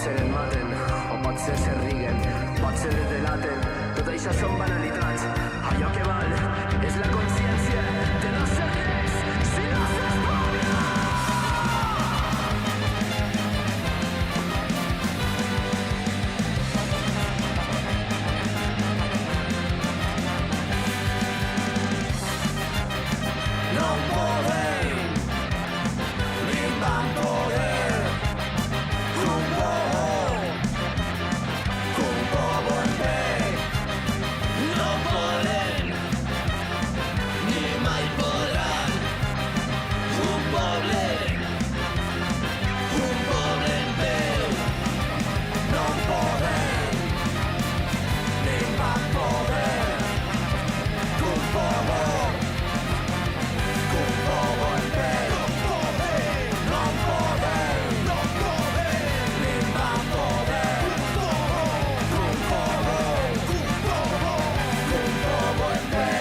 ser en maten, o pot ser s'arriguen, pot ser es delaten. Tot això són banalitats. Allò que val és la consciència de no ser res si no s'espavila. No podem, ni van poder, un bobo en pec. No poden, ni mai podran, un poble en peu. No podem, ni van poder, un bobo en peu. No podem, ni van poder, un bobo en peu.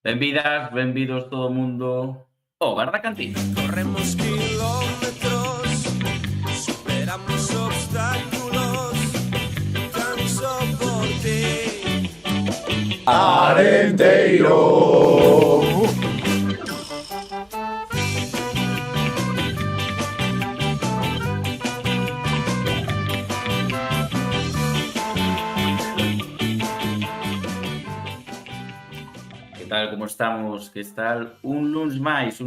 Benvidas, benvidos todo o mundo ao Bar da Cantina. Corremos kilómetros, superamos obstáculos, tan só por ti. Arenteiro. Que tal, como estamos? Que tal? Un luns máis,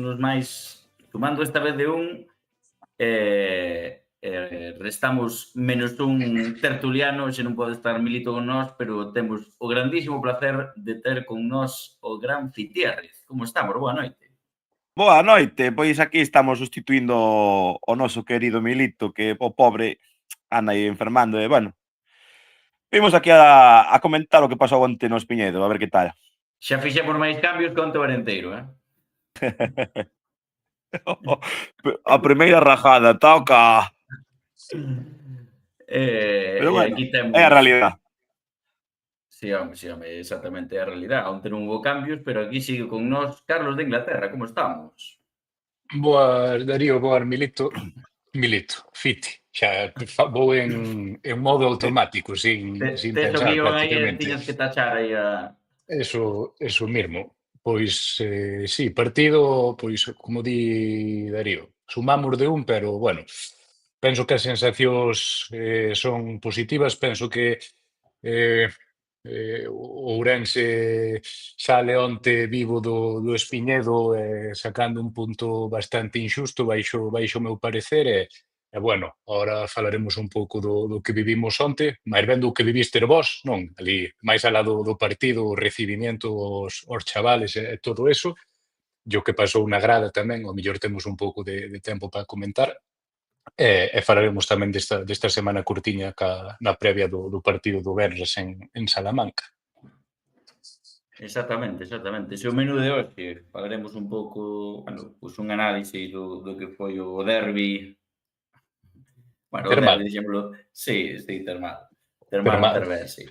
sumando esta vez de restamos menos un tertuliano, xe non pode estar Milito con nós, pero temos o grandísimo placer de ter con nós o gran Fitierrez. Como estamos? Boa noite. Boa noite, pois aquí estamos sustituindo o noso querido Milito, que o pobre anda aí enfermando, e bueno, vimos aquí a comentar o que pasou onte no Espiñedo, a ver que tal. Xa fixemos máis cambios que onte o Arenteiro, A primeira rajada, toca. Pero bueno, aquí temos... é a realidade. Sí, home, exactamente a realidade. Onte non hubo cambios, pero aquí sigue con nós Carlos de Inglaterra. Como estamos? Boas, Darío, boas, Milito, Fiti. Xa vou en modo automático, sin Tes o pensar guión aí, prácticamente. tiñas que tachar aí a... Eso mesmo. Pois, sí, partido, pois, como di Darío, sumamos de un, pero, bueno, penso que as sensacións son positivas, penso que o Ourense sale onte vivo do Espiñedo, sacando un punto bastante injusto baixo o meu parecer, e bueno, ahora falaremos un pouco do que vivimos onte, máis ben do que viviste vós, non? Ali, máis alá do partido, o recibimiento aos chavales e todo eso, e o que pasou na grada tamén, ao mellor temos un pouco de tempo para comentar, e falaremos tamén desta semana curtiña na previa do partido do Venres en Salamanca. Exactamente. Se o menú de hoxe falaremos un pouco, bueno, pois un análise do que foi o derbi. Bueno, o derbi, dixémoslo, sí, termal, sí.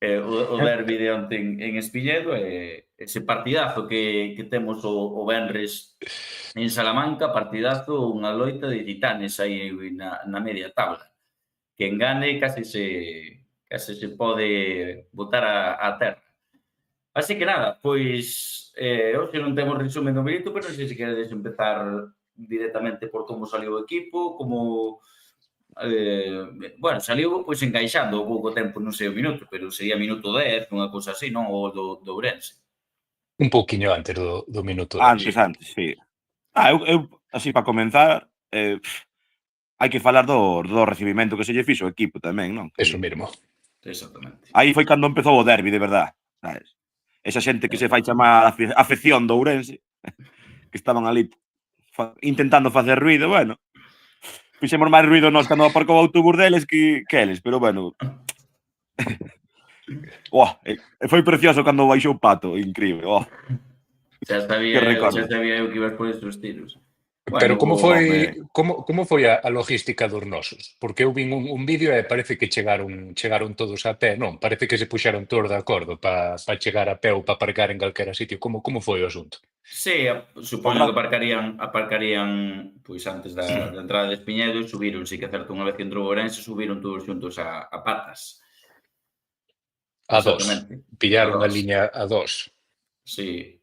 O derbi de onte en Espiñedo, ese partidazo que temos o Venres en Salamanca, partidazo, unha loita de titanes aí na media tabla. Que engane case se pode botar a terra. Así que nada, pois hoxe non temos resumen do Milito, pero non sei se queredes empezar directamente por como saliu o equipo, como... bueno, saliu pois encaixando pouco tempo, non sei o minuto, pero sería minuto 10, unha cousa así, non? O do Ourense. Un pouquiño antes do minuto 10. Antes, sí. Eu así, para comenzar, hai que falar do recibimento que se lle fixo o equipo tamén, non? Eso mesmo. Exactamente. Aí foi cando empezou o derbi, de verdade, sabes? Esa xente que se fai chamar afección do Ourense, que estaban ali intentando facer ruido, bueno, fixemos máis ruido nós cando aparcou o autobús deles que eles, pero bueno. Foi precioso cando baixou o Pato, increíble. Xa Que recordo. sabía eu que ibas por estes tiros. Pero Bueno, como home. foi a logística dos nosos? Porque eu vin un vídeo e parece que chegaron todos a pé, non? Parece que se puxeron todos de acordo para chegar a pé ou para aparcar en calquera sitio. Como foi o asunto? sí, O supoño que aparcarían pois antes da entrada de Espiñedo e subiron, sí que é certo, unha vez que entrou Ourense, subiron todos xuntos a patas. A dos. Exactamente. A Pillaron a dos. liña a dos. Sí,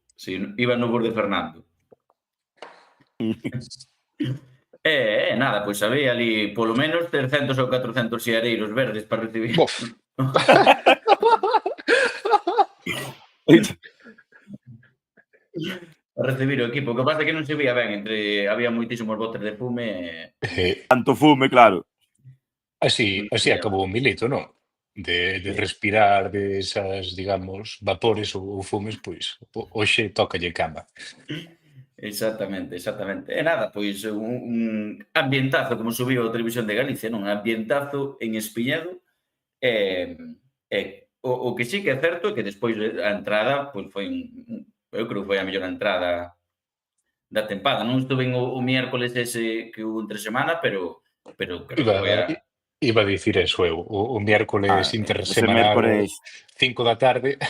iban no borde de Fernando. Nada, pois había ali polo menos 300 ou 400 siareiros verdes para recibir Bof. para recibir o equipo. O que pasa é que non se vía ben, había moitísimos botes de fume Tanto fume, claro. Así acabou o Milito, non? De respirar de esas, digamos, vapores ou fumes, pois hoxe tócalle cama. Exactamente. E nada, pois un ambientazo, como subiu a Televisión de Galicia, non? Ambientazo en Espiñedo. O que sí que é certo é que despois a entrada, pois foi eu creo que foi a mellor entrada da tempada. Non estuve o miércoles ese que hubo entre semana, pero creo que foi a... Iba a dicir eso eu, o miércoles Ese intersemanal, mércores. 5 da tarde.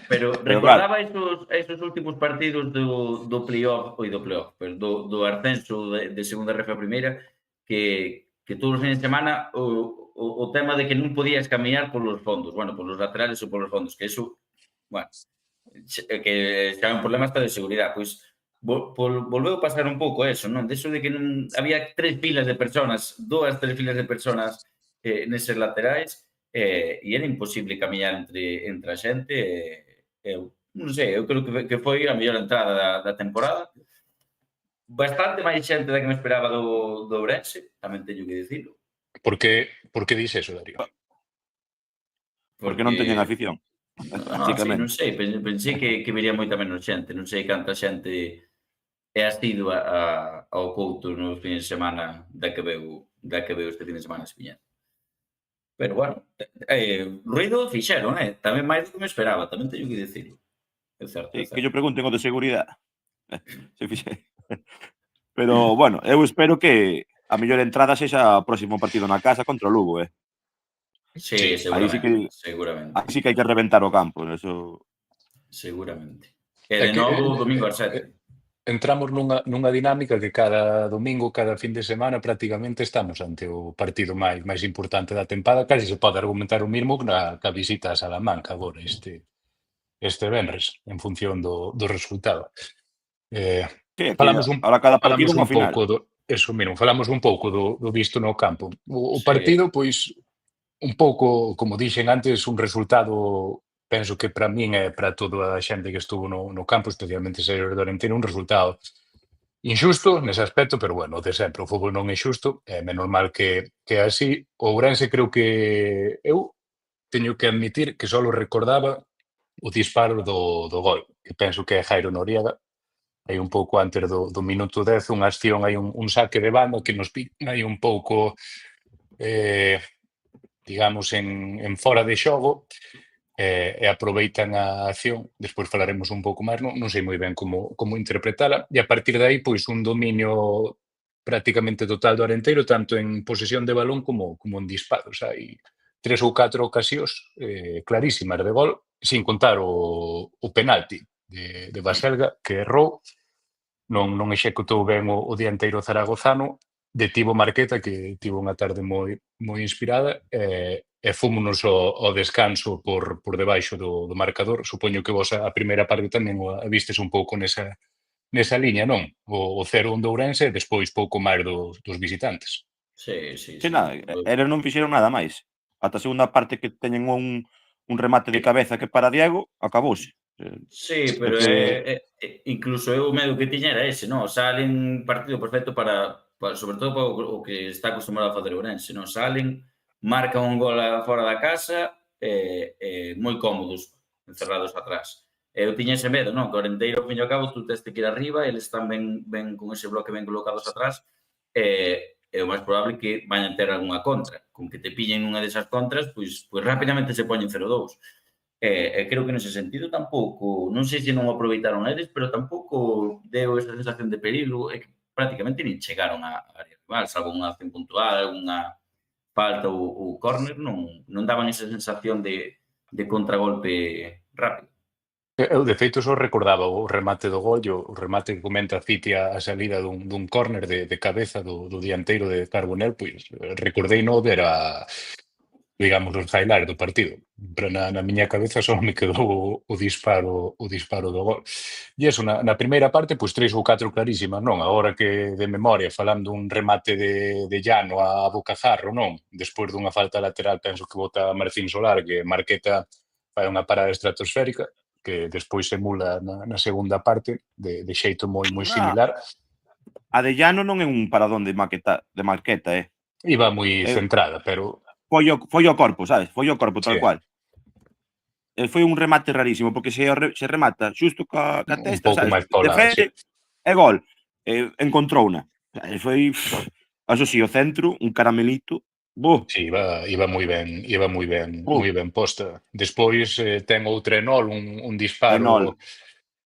Pero Pero recordaba esos últimos partidos do playoff, pero do ascenso de segunda ref a primeira, que todos os fines de semana o tema de que non podías camiñar polos fondos, bueno, polos laterales ou polos fondos, que eso, bueno, que xa é un problema hasta de seguridade, pois volveu a pasar un pouco eso, non? De eso de que non había 3 filas de personas, 3 filas de personas neses laterais, e era imposible camiñar entre a xente, eu non sei, eu creo que foi a mellor entrada da temporada. Bastante máis xente da que me esperaba do Ourense, tamén teño que dicilo. Por que dis eso, Darío? Porque non teñen afición. Sí, non sei, pensei que vería moita menos xente, non sei canta xente é asidua ao Couto nos fines de semana da que veu este fin de semana a Espiñedo. Pero, bueno, ruido fixeron, tamén máis do que me esperaba, tamén teño que dicirlo. É certo. Que yo pregunten o de seguridade. Se fixe. Pero, bueno, eu espero que a mellor entrada sexa o próximo partido na casa contra o Lugo, Sí, seguramente. Aí sí que hai que reventar o campo, eso. Seguramente. E de novo, domingo ás 7. Entramos nunha dinámica que cada domingo, cada fin de semana, prácticamente estamos ante o partido máis importante da tempada. Casi se pode argumentar o mismo ca visita a Salamanca agora este venres, en función do resultado. Falamos cada partido un final. pouco eso mesmo, falamos un pouco do visto no campo. O Sí. partido, pois, un pouco, como dixen antes, un resultado, penso que para min e para toda a xente que estuvo no campo, especialmente seguidores do Arentino, un resultado injusto nese aspecto, pero bueno, de sempre, o fútbol non é xusto, é menos mal que así. O Ourense creo que eu teño que admitir que só recordaba o disparo do gol, que penso que é Jairo Noriega, aí un pouco antes do minuto 10, unha acción, hai un saque de banda que nos pica aí un pouco, digamos, en fora de xogo, e aproveitan a acción, despois falaremos un pouco máis, non sei moi ben como interpretala, e a partir de aí, pois, un dominio prácticamente total do Arenteiro, tanto en posesión de balón como en disparos. Hai 3 ou 4 ocasións clarísimas de gol, sin contar o penalti de Baselga, que errou, non executou ben o dianteiro zaragozano, detivo Marqueta, que tivo unha tarde moi inspirada, e fómonos ao descanso por debaixo do marcador. Supoño que vos a primeira parte tamén a vistes un pouco nesa liña, non? O 0-1 do Ourense e despois pouco máis dos visitantes. Sí. Nada, eles non fixeron nada máis. Ata a segunda parte que teñen un remate de cabeza que para Diego, acabouse. Sí, pero incluso eu o medo que tiña era ese, non? Salen partido perfecto para sobre todo para o que está acostumado a fazer o Ourense, non? Salen, marcan un gol fora da casa moi cómodos, encerrados atrás. Eu tiña ese medo, non? Que o Arenteiro, ao fin e ao cabo, tú tens que ir arriba, eles están ben con ese bloque ben colocados atrás, é o máis probable que vayan ter algunha contra. Con que te pillen nunha desas contras, pois rapidamente se poñen 0-2. E creo que nese sentido tampouco, non sei se non o aproveitaron eles, pero tampouco deu esa sensación de perigo, e que prácticamente nin chegaron á área rival, salvo unha acción puntual, unha falta ou córner, non daban esa sensación de contragolpe rápido. Eu, de feito, só recordaba o remate do gol, o remate que comenta Citi a salida dun córner de cabeza do dianteiro de Carbonell, pois recordei no ver digamos, os highlights do partido. Pero na miña cabeza só me quedou o disparo do gol. E eso, na primeira parte, pois 3 ou 4 clarísimas, non? Agora que de memoria, falando un remate de llano a bocajarro, non? Despois dunha falta lateral, penso que bota Marcín Solar, que Marqueta fai unha parada estratosférica, que despois emula na segunda parte, de xeito moi similar. A de Llano non é un paradón de Marqueta, Iba moi centrada, pero... Foi ao corpo, sabes? Foi ao corpo, tal Sí. cual. Foi un remate rarísimo, porque se remata xusto ca Un testa, pouco sabes? máis De paulado, frente, é gol. Encontrouna. Foi, eso sí, o centro, un caramelito. Sí, iba moi ben posta. Despois ten o Trenol un disparo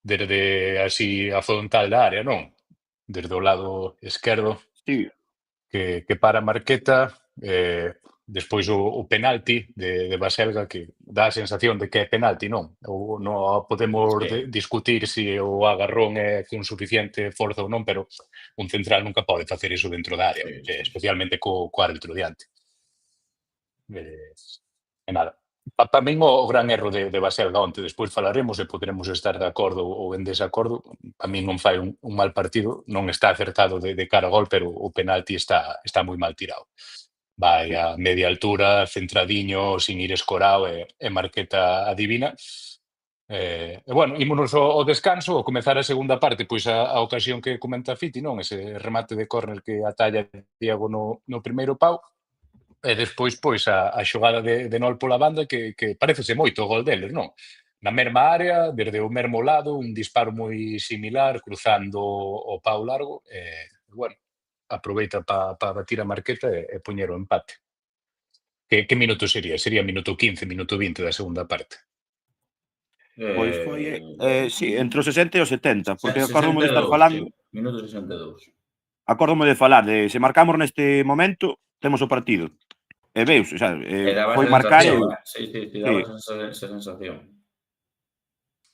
desde así a frontal da área, non? Desde o lado esquerdo. Sí. Que para Marqueta, despois o penalti de Baselga, que dá a sensación de que é penalti, non? Ou non podemos discutir se o agarrón é con suficiente forza ou non, pero un central nunca pode facer iso dentro da área, especialmente co árbitro diante. E nada. Para min o gran erro de Baselga onte, despois falaremos e poderemos estar de acordo ou en desacordo. A min non fai un mal partido, non está acertado de cara a gol, pero o penalti está moi mal tirado. Vai a media altura, centradiño, sin ir escorao, e Marqueta adivina. E bueno, ímonos ao descanso, ao comezar a segunda parte, pois a ocasión que comenta Fiti, non? Ese remate de córner que atalla Diego no primeiro pau. E despois, pois, a xogada de Nol pola banda que parecese moito o gol deles, non? Na mesma área, desde o mesmo lado, un disparo moi similar, cruzando o pau largo, e, bueno, aproveita para batir a Marqueta e poñer o empate. Que minuto sería? Sería minuto 15, minuto 20 da segunda parte. Pois foi, sí, entre os 60 e os 70, porque 62, acórdome de estar falando... Sí, minuto 62. Acórdome de falar de se marcamos neste momento, temos o partido. E veus, xa, foi marcar e... Sí, daba esa sensación.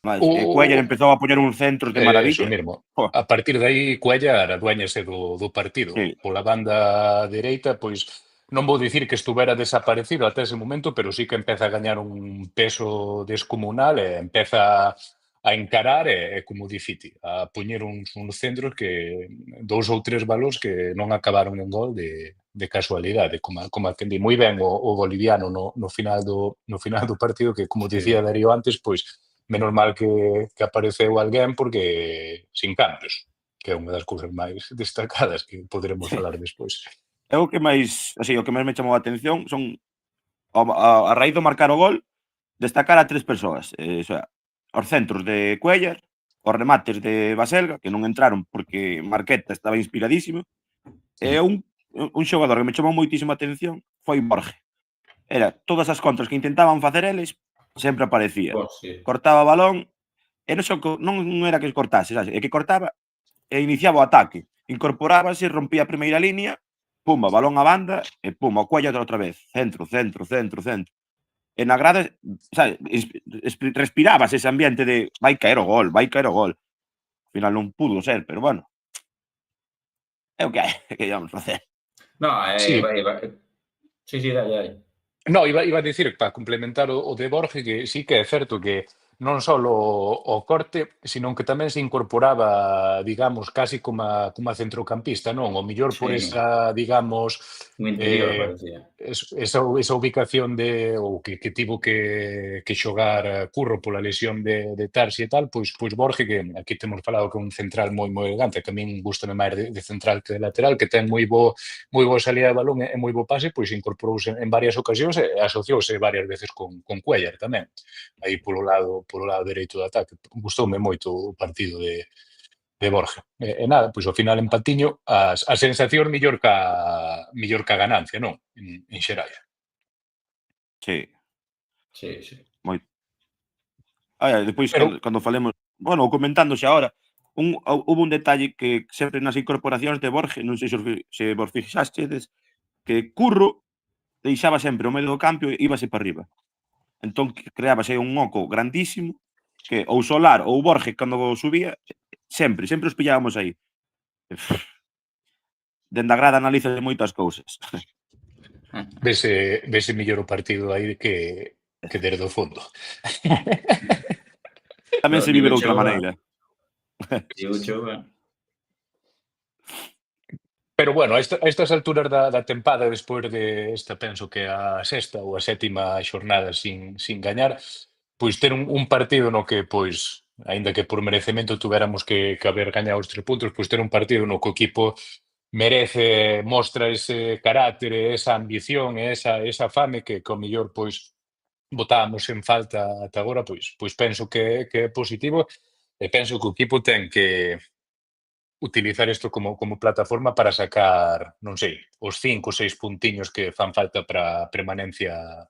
Cuéllar empezou a poñer un centro de maravilla. Eso mesmo. A partir de aí, Cuéllar aduéñase do partido. Pola banda dereita, pois, non vou dicir que estuvera desaparecido até ese momento, pero sí que empeza a gañar un peso descomunal e empeza a encarar e como dicite, a poñer uns centros que 2 ou 3 balóns que non acabaron en gol de casualidade, como quen di moi ben o boliviano no final do partido, que como dicía Darío antes, pois menos mal que apareceu alguén porque sin cambios, que é unha das cousas máis destacadas que poderemos falar despois. O que máis me chamou a atención son a raíz do marcar o gol, destacar a 3 persoas, os centros de Cuéllar, os remates de Baselga, que non entraron porque Marqueta estaba inspiradísimo, e un xogador que me chamou moitísima atención foi Borge. Era todas as contras que intentaban facer eles, sempre aparecía. Cortaba o balón, e non era que cortase, é que cortaba e iniciaba o ataque. Incorporábase, rompía a primeira línea, pumba, balón a banda, e pumba, o Cuéllar outra vez. Centro. E na grada, sabe, respirabas ese ambiente de vai caer o gol. Ao final non pudo ser, pero bueno. É o que hai, que íamos facer. No, Sí, dai. No, iba a dicir, para complementar o de Borge, que sí que é certo que non só o corte, sino que tamén se incorporaba, digamos, casi como centrocampista, non? O mellor por esa, digamos... No interior, parecía. Esa ubicación ou que tivo que xogar Curro pola lesión de Tarsi e tal, pois Borge, que aquí temos falado que é un central moi elegante, que a min gustame máis de central que de lateral, que ten moi boa salida de balón e moi bo pase, pois incorporouse en varias ocasións e asociouse varias veces con Cuéllar tamén, aí polo lado dereito do ataque. Gustoume moito o partido de Borja. E nada, pois ao final empatiño, a sensación mellor ca ganancia, non? En Xeraia. Sí. Sí. Despois, Pero, cando falemos, bueno, comentándose agora, hubo un detalle que sempre nas incorporacións de Borja, non sei se vos fixastedes, que Curro deixaba sempre o medio do campo e íbase para arriba. Entón, creábase un oco grandísimo que ou Solar ou Borja, cando subía, sempre os pillábamos aí. Dende a grada analízase moitas cousas. vese mellor o partido aí que desde o fondo. Tamén No, se vive de outra maneira. Digo chova. Pero bueno, a estas alturas da tempada, despois de esta, penso que a sexta ou a sétima xornada sin gañar, pois ter un partido no que, pois, aínda que por merecemento tuveramos que haber gañado os 3 puntos, pois ter un partido no que o equipo merece, mostra ese carácter, esa ambición, esa fame que ao mellor, pois, botábamos en falta ata agora, pois penso que é positivo e penso que o equipo ten que utilizar isto como plataforma para sacar, non sei, os 5 ou 6 puntiños que fan falta para a permanencia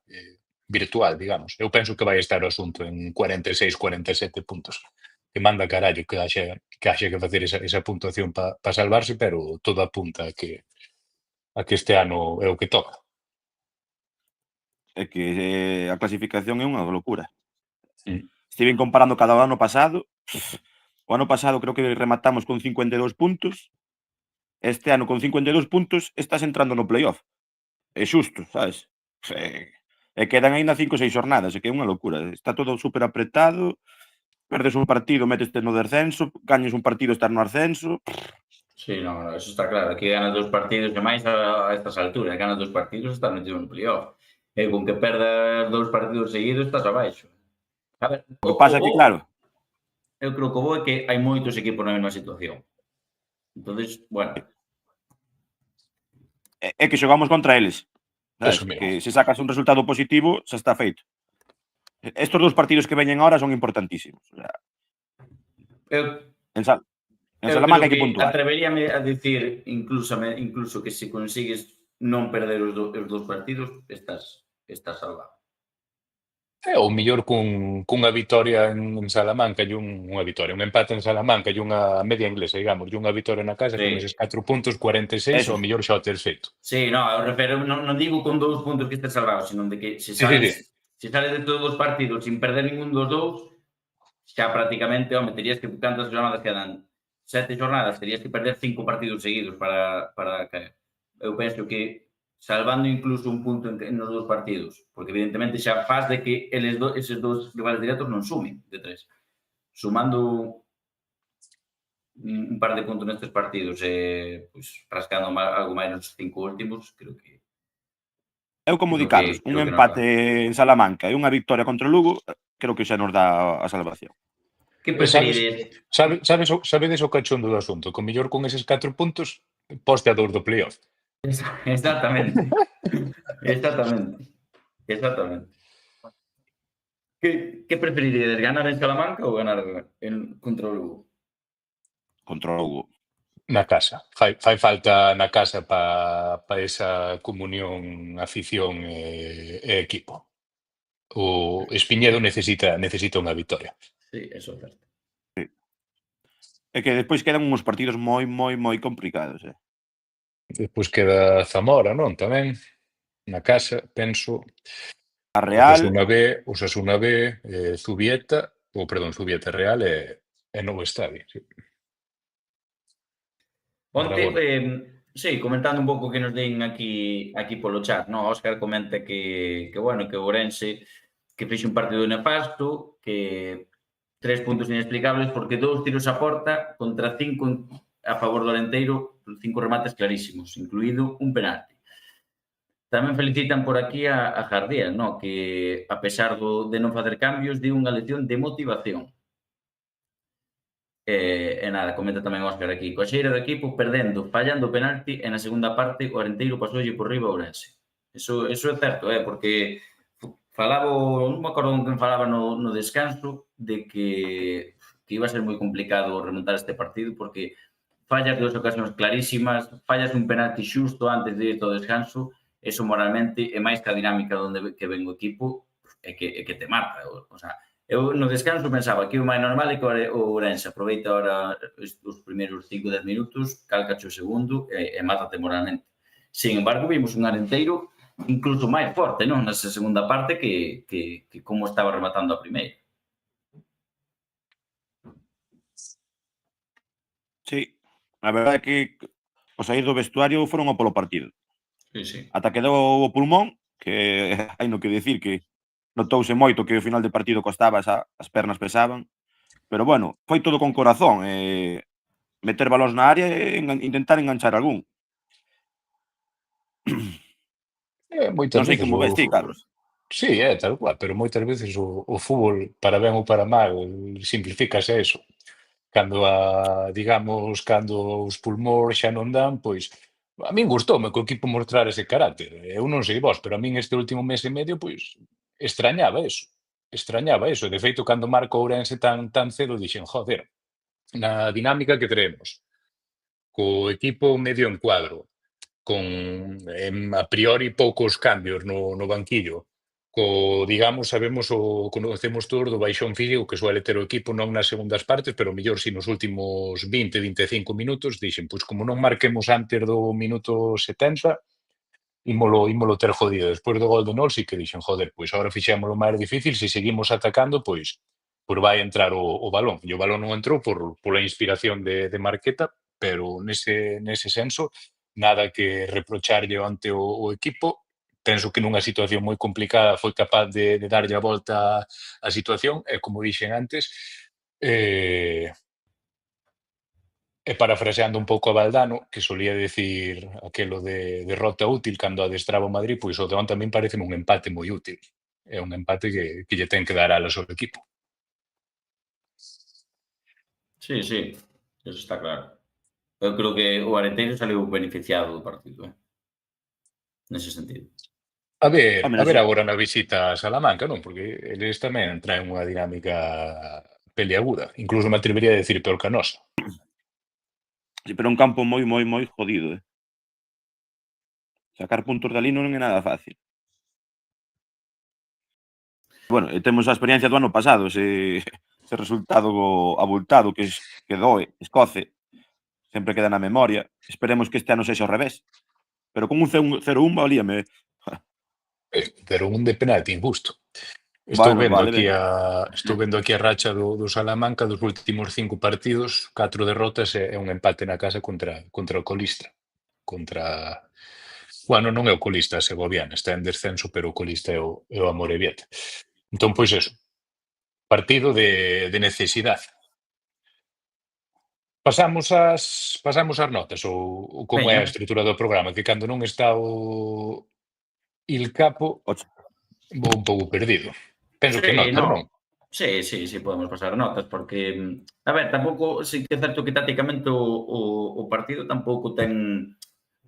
virtual, digamos. Eu penso que vai estar o asunto en 46, 47 puntos. Que manda carallo que haxe que facer esa puntuación para salvarse, pero todo apunta a que este ano é o que toca. É que a clasificación é unha locura. Sí. Estiven comparando cada ano pasado. O ano pasado creo que rematamos con 52 puntos. Este ano con 52 puntos estás entrando no playoff. É xusto, sabes? E quedan aínda 5 ou 6 xornadas, que é unha locura. Está todo super apretado. Perdes un partido, meteste no descenso. Gañes un partido, estás no ascenso. Sí, no, eso está claro. Aquí ganas 2 partidos e máis a estas alturas. Ganas 2 partidos, estás metido no playoff. E con que perdas 2 partidos seguidos, estás abaixo. A ver, O que pasa é que, claro, eu creo que o bo é que hai moitos equipos na mesma situación. Entonces, bueno. é que xogamos contra eles. Sabes? Eso mesmo. Que se sacas un resultado positivo, xa está feito. Estos 2 partidos que veñen ahora son importantísimos. O sea, en Salamanca hai que puntuar. Atreveríame a dicir incluso que se consigues non perder os 2 partidos, estás salvado. O mellor cunha vitoria en Salamanca e unha vitoria, un empate en Salamanca e unha media inglesa, digamos, e unha vitoria na casa, Sí. con eses 4 puntos, 46, Eso. o mellor xa o ter feito. Sí, no, eu refiro, non digo con 2 puntos que estés salvado, sino de que se sales de todos os partidos sin perder ningún dos 2, xa prácticamente, terías que, cantas jornadas quedan? 7 jornadas, terías que perder 5 partidos seguidos para caer. Eu penso que salvando incluso un punto nos 2 partidos, porque evidentemente xa faz de que eses 2 rivales directos non sumen de 3. Sumando un par de puntos nestes partidos e pois, rascando algo máis nos 5 últimos, creo que Eu como di Carlos, un empate en Salamanca e unha victoria contra o Lugo, creo que xa nos dá a salvación. Que preferides? Sabedes o cachondo do asunto? Con mellor con eses 4 puntos, poste a 2 do playoff. Exactamente. Que preferiríades? Ganar en Salamanca ou ganar contra o Lugo? Contra o Lugo. Na casa. Fai falta na casa para esa comunión, afición e equipo. O Espiñedo necesita unha vitoria. Sí, eso é certo. Sí. É que despois quedan uns partidos moi complicados, Despois queda Zamora, non? Tamén, na casa, penso. A Real. Osasuna B, Zubieta, Real e Novo Estadio. Sí. Sí, comentando un pouco que nos den aquí polo chat, no? Óscar comenta que o Ourense que fixe un partido nefasto, que 3 puntos inexplicables porque 2 tiros a porta contra 5 a favor do Alenteiro, 5 remates clarísimos, incluído un penalti. Tamén felicitan por aquí a Jardiel, no? Que a pesar de non facer cambios, dio unha lección de motivación. E nada, comenta tamén Óscar aquí. Coa xeira do equipo perdendo, fallando o penalti e na segunda parte o Arenteiro pasoulle por riba a Ourense. Eso é certo, porque falaba, non me acordo con quen falaba no descanso, de que iba a ser moi complicado remontar este partido porque fallas 2 ocasións clarísimas, fallas un penalti xusto antes de ir ao descanso, eso moralmente é máis que a dinámica onde que ven o equipo é que te mata. O sea, Eu no descanso pensaba que o máis normal é que o Ourense aproveita ahora os primeiros 5-10 minutos, cálcache o segundo e mátate moralmente. Sin embargo, vimos un Arenteiro incluso máis forte, non? Nesa segunda parte que como estaba rematando a primeira. Sí, a verdade é que ao sair do vestuario foron ao polo partido. Sí, sí. Ata que deu o pulmón, que hai no que decir que notouse moito que o final de partido costaba, as pernas pesaban, pero bueno, foi todo con corazón, meter balóns na área e intentar enganchar algún. Moitas Non sei veces como ves ti, Carlos. Sí, tal cual, pero moitas veces o fútbol, para ben ou para mal, simplifícase a eso. Cando os pulmóns xa non dan, pois a min gustoume que o equipo mostrar ese carácter. Eu non sei vós, pero a min este último mes e medio, pois extrañaba eso. Extrañaba eso. De feito, cando marca o Ourense tan cedo, dixen, joder, na dinámica que traemos, co equipo medio en cuadro, con a priori poucos cambios no banquillo, conocemos todos do baixón físico que suele ter o equipo non nas segundas partes, pero mellor si nos últimos 20-25 minutos, dixen, pois como non marquemos antes do minuto 70, ímolo ter jodido. Despois do gol de Nol, sí que dixen, joder, pois agora fixémolo máis difícil, se seguimos atacando, pois vai entrar o balón. E o balón non entrou pola inspiración de Marqueta, pero nese senso, nada que reprocharlle ante o equipo. Penso que nunha situación moi complicada foi capaz de darlle a volta á situación, e como dixen antes, e parafraseando un pouco a Valdano, que solía decir aquelo de derrota útil cando adestraba o Madrid, pois o de onte tamén parece un empate moi útil. É un empate que lle ten que dar alas ao equipo. Sí, sí, eso está claro. Eu creo que o Arenteiro saliu beneficiado do partido, nese sentido. A ver Home, non sei. agora na visita a Salamanca, non? Porque eles tamén traen unha dinámica peliaguda. Incluso me atrevería a decir peor que a nosa. Sí, pero un campo moi jodido, Sacar puntos dali non é nada fácil. Bueno, temos a experiencia do ano pasado, ese resultado abultado que doe, escoce, sempre queda na memoria. Esperemos que este ano sexa ao revés. Pero con un 0-1 valíame. Pero un de penalti injusto. Bueno, vale, Estou vendo aquí a racha do Salamanca dos últimos 5 partidos, 4 derrotas e un empate na casa contra o colista. Bueno, non é o colista Segoviana, está en descenso, pero o colista é o Amorebieta. Entón, pois eso, partido de necesidade. Pasamos as notas ou como é a estrutura do programa, que cando non está o Il Capo vou un pouco perdido. Penso que notas, non? Sí, podemos pasar notas, porque, a ver, tampouco, sí que é certo que tácticamente o partido tampouco ten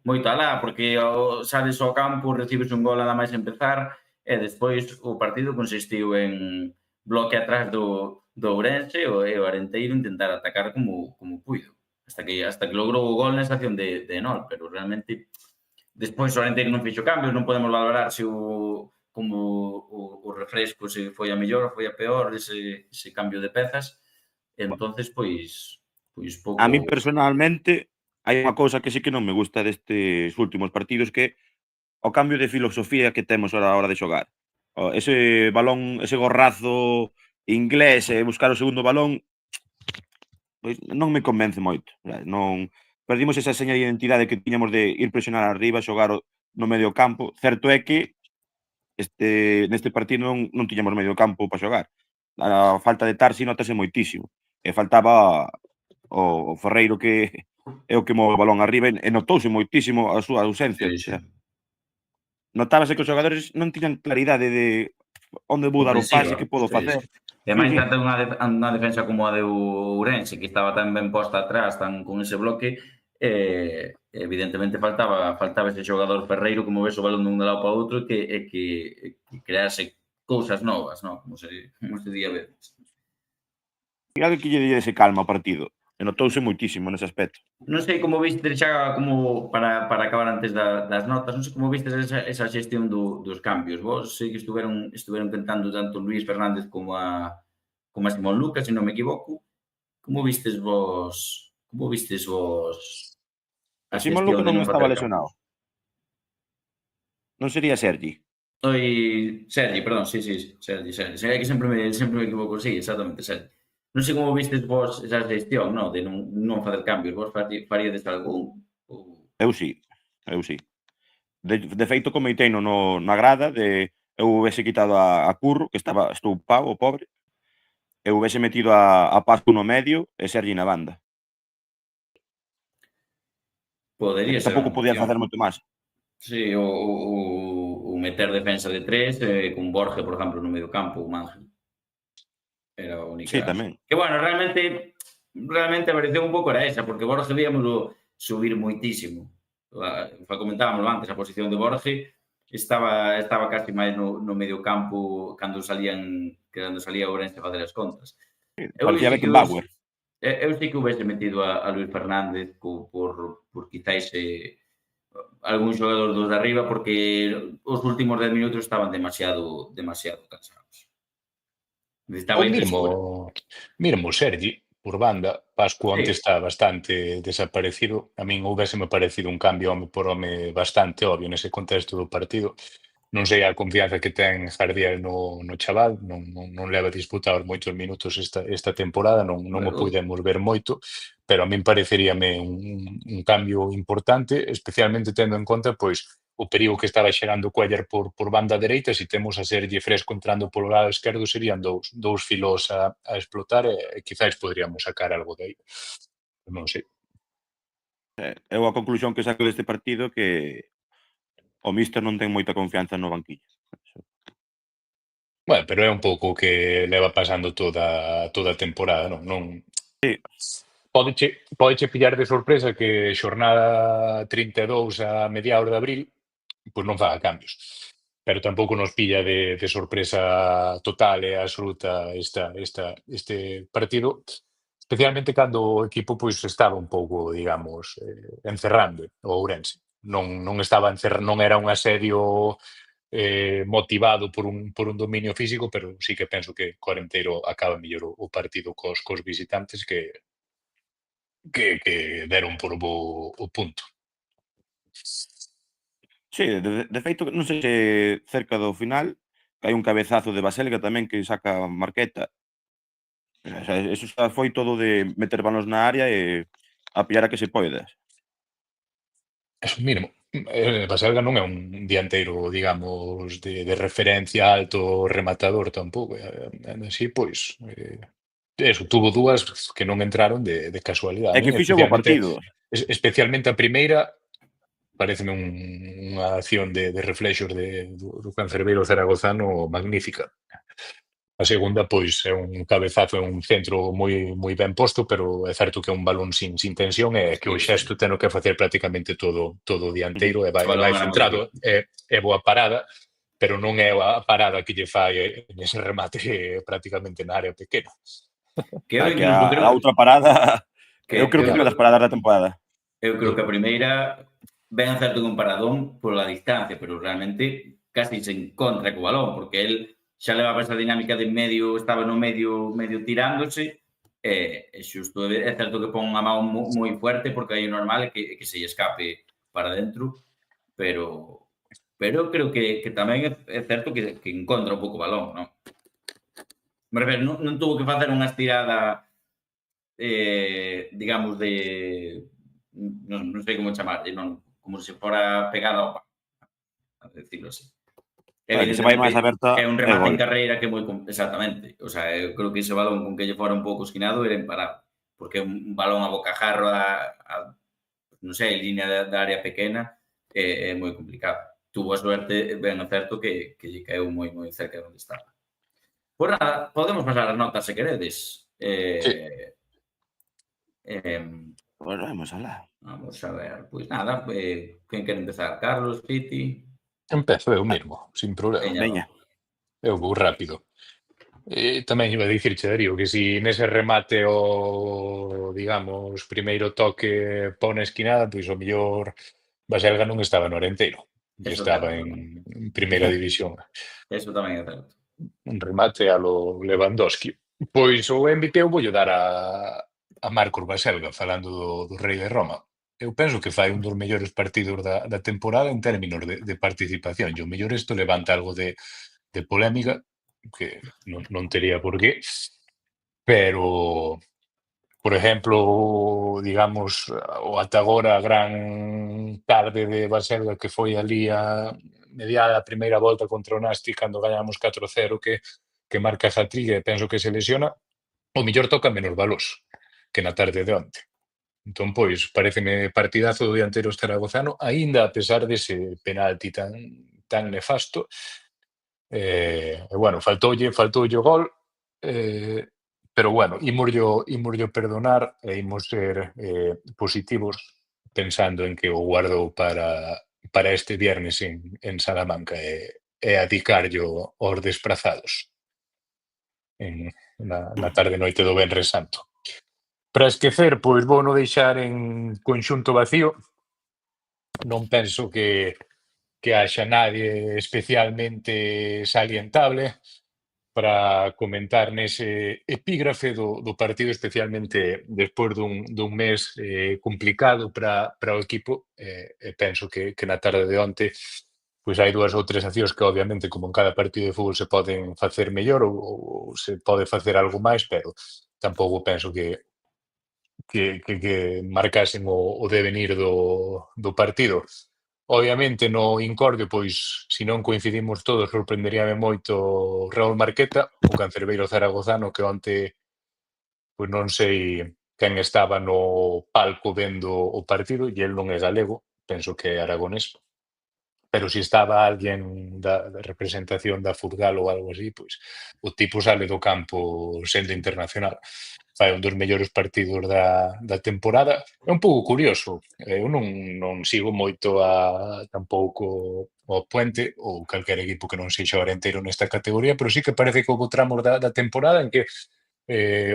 moito alá, porque sales ao campo, recibes un gol nada máis empezar, e despois o partido consistiu en bloque atrás do Ourense e o Arenteiro intentar atacar como puido, hasta que logrou o gol nesa acción de Nol, pero realmente despois o Arenteiro non fixo cambios, non podemos valorar se o refresco, se foi a mellor, foi a peor, ese cambio de pezas. Entonces, pois pouco... A mí personalmente hai unha cousa que sí que non me gusta destes últimos partidos, que o cambio de filosofía que temos a hora de xogar. Ese balón, ese gorrazo inglés e buscar o segundo balón, pois non me convence moito. Non perdimos esa seña de identidade que tiñamos de ir presionar arriba, xogar no medio campo. Certo é que neste partido non tiñamos medio campo para xogar. A falta de Tarsi notase moitísimo. E faltaba o Ferreiro, que é o que move o balón arriba, e notouse moitísimo a súa ausencia. Sí. Notábase que os xogadores non tiñan claridade de onde vou dar o pase, que podo facer. E máis tanto unha defensa como a de Ourense, que estaba tan ben posta atrás, tan con ese bloque, evidentemente faltaba ese xogador Ferreiro que movese o balón dun lado para outro e que crease cousas novas, non? Como se di a veces. Algo que lle ese calma ao partido. E notouse moitísimo nese aspecto. Non sei como viste xa, como para acabar antes das notas, non sei como viste esa xestión dos cambios. Vos sei que estiveron tentando tanto Luís Fernández como a con Simón Lucas, se non me equivoco. Como vistes vos a O Simón Lucas xestión de non non estaba facer lesionado. cambios? Non sería Sergi. Sergi, perdón, sí, Sergi. É que sempre me equivoco, sí, exactamente, Sergi. Non sei como vistes vos esa xestión, no, de non facer cambios. Vos faríades algún? Eu sí. De feito, comeiteino na grada de eu houvese quitado a Curro, que estaba estoupado, o pobre, e houvese metido a Pascu no medio e Sergi na banda. Podería Que ser tampouco unha podía opción. facer moito máis. Sí, o meter defensa de 3 con Borja, por exemplo, no medio campo, o Ángel. Era a Sí, única. tamén. Que bueno, realmente a variación un pouco era esa, porque Borja víamoslo subir moitísimo. Comentábamos antes, a posición de Borja estaba casi máis no medio campo cando salía Ourense a facer as contas. Parecía Beckenbauer. Eu sí que houvese metido a Luís Fernández por quizáis algún xogador dos de arriba, porque os últimos 10 minutos estaban demasiado cansados. Ou Necesitaba ir frescura. mesmo Sergi, por banda, Pascu onte Sí, está bastante desaparecido. A min houbéseme parecido un cambio home por home bastante obvio nese contexto do partido. Non sei a confianza que ten Jardiel no chaval, non leva disputados moitos minutos esta temporada, non o luego, puidemos ver moito, pero a min pareceríame un cambio importante, especialmente tendo en conta pois o perigo que estaba xerando Cuéllar por banda dereita. Se temos a Sergi Fresco entrando polo lado esquerdo, serían dous filos a explotar e quizáis poderíamos sacar algo de aí. Non sei. Eu a conclusión que saco deste partido que o míster non ten moita confianza no banquillo. Bueno, pero é un pouco o que leva pasando toda a temporada, non Pódeche pillar de sorpresa que xornada 32 a mediados de abril pois non faga cambios. Pero tampouco nos pilla de sorpresa total e absoluta este partido, especialmente cando o equipo pois estaba un pouco, digamos, encerrando o Ourense. Non era un asedio motivado por un dominio físico, pero sí que penso que Corenteiro acaba mellor o partido cos visitantes que deron por bo o punto. Sí, de feito, non sei se cerca do final, que hai un cabezazo de Baselga tamén que saca Marqueta. O sea, eso xa foi todo de meter balóns na área e a pillar a que se poida. Eso mínimo. Baselga non é un dianteiro, digamos, de referencia alto rematador tampouco. Así, pois, eso, tuvo dúas que non entraron de casualidade. É A que min, fixo bo partido. especialmente a primeira, pareceme unha acción de reflexos do cancerbeiro zaragozano magnífica. A segunda, pois, é un cabezazo, é un centro moi ben posto, pero é certo que é un balón sin tensión e que o xesto teno que facer prácticamente todo o dianteiro e vai centrado. É boa parada, pero non é a parada que lle fai nese remate prácticamente na área pequena. que eu Que incluso a outra parada, eu creo que é unha das creo paradas da temporada. que a primeira ben certo que un paradón pola distancia, pero realmente casi se encontra co balón, porque el xa levaba esa dinámica de medio, estaba no medio tirándose, e xusto é certo que pon a mão moi fuerte, porque aí o normal é que se lle escape para dentro, pero creo que tamén é certo que encontra un pouco o balón, non? Me refiro, non tuvo que facer unha estirada, digamos, non sei como chamarlle, non, como se fora pegada ao palo, a decirlo así. Que se vai máis aberta É un é remate gol. en carreira que é moi exactamente. O sea, eu creo que ese balón con que lle fora un pouco esquinado era imparable, porque é un balón a bocajarro non sei, línea da área pequena, é moi complicado. Tuvo a suerte, ben é certo, que lle caeu moi cerca de onde estaba. Pois nada, podemos pasar as notas se queredes. Sí. Bueno, vamos alá. Vamos a ver, pois nada, quen quere empezar? Carlos, Piti? Empezo eu mesmo, sin problema. Veña. Eu vou rápido. Tamén iba a dicirche, Darío, que si nese remate o, digamos, primeiro toque pon a esquinada, pois o mellor Baselga non estaba no Arenteiro, que Eso estaba certo, en primeira división. eso tamén é certo. Un remate a lo Lewandowski. Pois o MVP eu voulle dar a Marcos Baselga, falando do Rei de Roma. Eu penso que fai un dos mellores partidos da temporada en términos de participación. E o mellor isto levanta algo de polémica, que non tería por qué, pero, por exemplo, digamos, o ata agora a gran tarde de Baselga que foi ali a mediada a primeira volta contra o Nasti cando gañamos 4-0 que marca hat-trick e penso que se lesiona, o mellor toca menos balós que na tarde de onte. Entón, pois, pareceme partidazo do dianteiro zaragozano, aínda a pesar dese penalti tan nefasto. E, bueno, faltoulle o gol, pero, bueno, ímoslle perdonar e imos ser positivos pensando en que o guardou para este viernes en Salamanca e adicarllo aos desprazados na tarde-noite do Venres Santo. Para esquecer, pois vou non deixar en conxunto vacío. Non penso que haxa nadie especialmente salientable para comentar nese epígrafe do partido, especialmente despois dun mes complicado para o equipo. E penso que na tarde de onte pois hai 2 ou 3 accións que obviamente, como en cada partido de fútbol, se poden facer mellor ou se pode facer algo máis, pero tampouco penso que marcasen o devenir do partido. Obviamente, no Incordio, pois, se non coincidimos todos, sorprenderíame moito Raúl Marqueta, o cancerbeiro zaragozano, que onte, pois non sei quen estaba no palco vendo o partido, e el non é galego, penso que é aragonés, pero se estaba alguén da representación da Furgal ou algo así, pois o tipo sale do campo sendo internacional. Fai un dos mellores partidos da temporada. É un pouco curioso, eu non sigo moito tampouco o Puente ou calquer equipo que non sexa orenteiro nesta categoría, pero sí que parece que houve tramos da temporada en que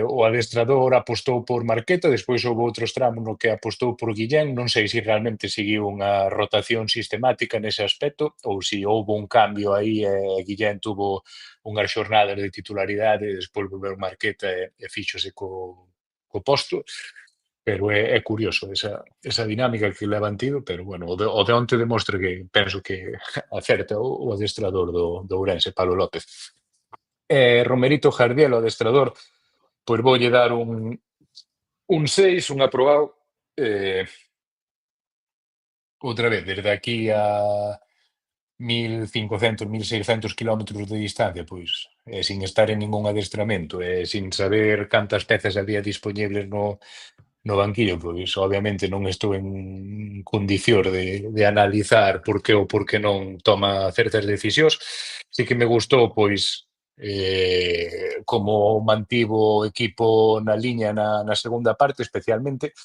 o adestrador apostou por Marqueta, despois houve outros tramos no que apostou por Guillén. Non sei se realmente seguiu unha rotación sistemática nese aspecto ou se houve un cambio aí e Guillén tuvo unhas xornadas de titularidade e despois volveu Marqueta e fíxose co posto, pero é curioso esa dinámica que levan tido, pero, bueno, o de onte demostra que penso que acerta o adestrador do Ourense, Pablo López. Romerito Jardiel, o adestrador, pois voulle dar un 6, un aprobado. Outra vez, desde aquí a 1.500, 1.600 kilómetros de distancia, pois, sin estar en ningún adestramento e sin saber cantas pezas había disponibles no banquillo, pois, obviamente, non estou en condicións de analizar por que ou por que non toma certas decisións. Si que me gustou, pois, como mantivo o equipo na liña na segunda parte, especialmente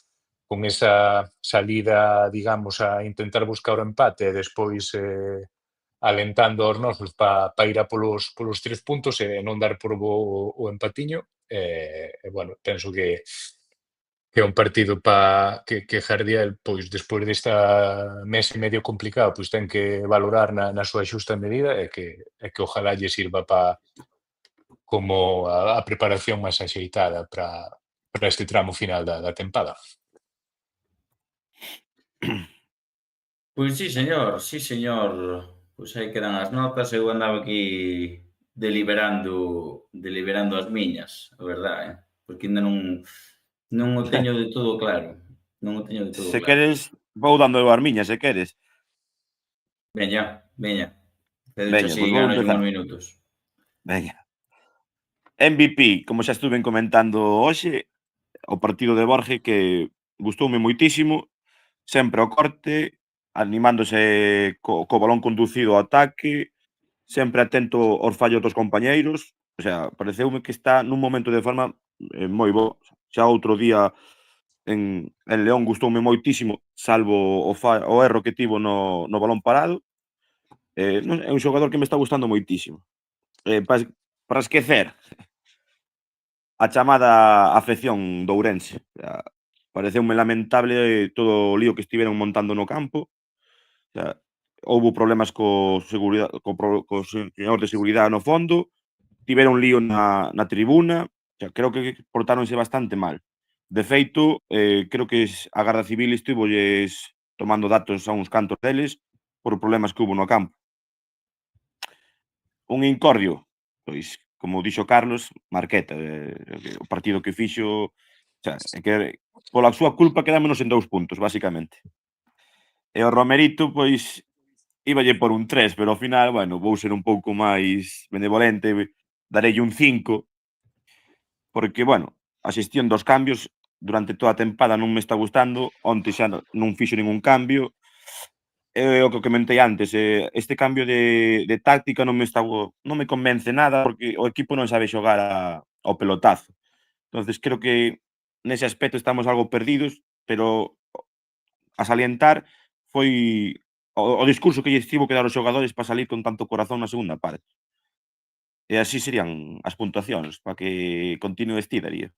con esa salida, digamos, a intentar buscar o empate e despois alentando aos nosos para ir a polos 3 puntos e non dar por bo o empatiño. Bueno, penso que é un partido que Jardiel, pois, despois desta mes e medio complicado, pois ten que valorar na súa xusta medida e que ojalá lle sirva como a preparación máis axeitada para este tramo final da tempada. Pois sí, señor, sí, señor. Pois aí quedan as notas. Eu andaba aquí deliberando as miñas, a verdade, porque ainda non o teño de todo claro. Non o teño de todo Se claro. queres, vou dando eu as miñas, se queres. Veña. Veña, Veña, pois vou ganas empezar. uns minutos. Veña. MVP, como xa estuven comentando hoxe, o partido de Borja que gustoume moitísimo, sempre ao corte, animándose co balón conducido ao ataque, sempre atento aos fallos dos compañeiros. O sea, pareceume que está nun momento de forma moi bo. Xa outro día en León gustoume moitísimo, salvo o erro que tivo no balón parado. É un xogador que me está gustando moitísimo. Para esquecer, a chamada afección do Ourense. Pareceume lamentable todo o lío que estiveron montando no campo. O sea, houbo problemas co señor de seguridade no fondo, tiveron lío na tribuna, O sea, creo que portáronse bastante mal. De feito, creo que a Garda Civil estivolles tomando datos a uns cantos deles por problemas que hubo no campo. Un incordio, pois, como dixo Carlos, Marqueta, o partido que fixo, o sea, é que pola súa culpa quedámonos en 2 puntos, basicamente. E o Romerito, pois, íballe por un 3, pero ao final, bueno, vou ser un pouco máis benevolente, darelle un 5, porque, bueno, a xestión dos cambios durante toda a tempada non me está gustando, onte xa non fixo ningún cambio, o que comentei antes, este cambio de táctica non me convence nada, porque o equipo non sabe xogar ao pelotazo. Entonces creo que nese aspecto estamos algo perdidos, pero a salientar foi o discurso que lles tivo que dar os xogadores para salir con tanto corazón na segunda parte. E así serían as puntuacións, para que continue este, daría.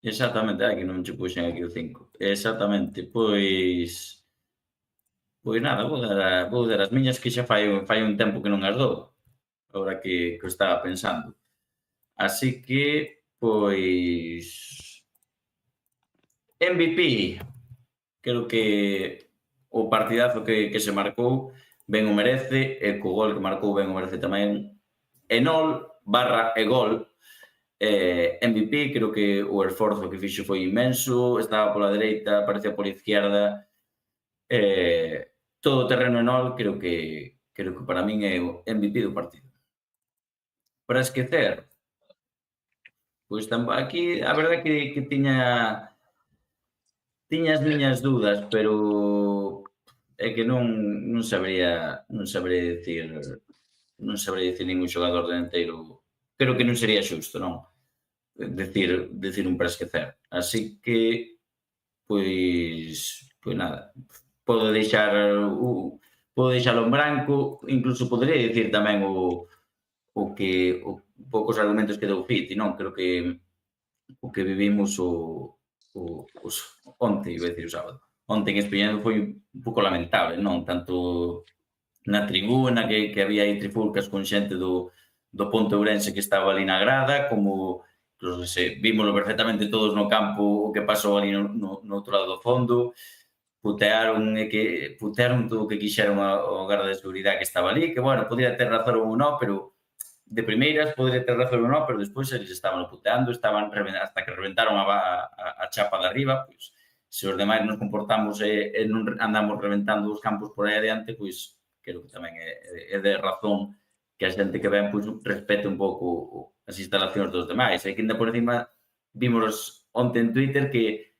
Exactamente, que non che puxen aquí o 5. Exactamente, pois nada, vou dar as miñas que xa fai un tempo que non as dou, agora que o estaba pensando. Así que, pois, MVP, creo que o partidazo que se marcou ben o merece, e co gol que marcou ben o merece tamén. Enol / gol, MVP, creo que o esforzo que fixo foi inmenso, estaba pola dereita, apareceu pola izquierda, todo o terreno Enol, creo que para min é o MVP do partido. Para esquecer, pois aquí a verdade que tiña as miñas dúdas, pero é que non sabría dicir ningún xogador dianteiro. Creo que non sería xusto, non? Decir un para esquecer. Así que, pois nada, podo deixalo en branco, incluso podería dicir tamén poucos argumentos que deu Fiti, non? Creo que o que vivimos onte, iba a decir o sábado, onte en Espiñedo foi un pouco lamentable, non? Tanto na tribuna que había aí trifulcas con xente do Ponte Ourense que estaba ali na grada, como vímoslo perfectamente todos no campo o que pasou ali no outro lado do fondo, putearon todo o que quixeron ao garda de seguridade que estaba ali, que, bueno, podría ter razón ou non, pero de primeiras podría ter razón ou non, pero despois eles estaban puteando, hasta que reventaron a chapa de arriba, pois, se os demais nos comportamos e non andamos reventando os campos por aí adiante, pois, creo que tamén é de razón que a xente que ven, pois, respete un pouco as instalacións dos demais. E que ainda por encima vimos onte en Twitter que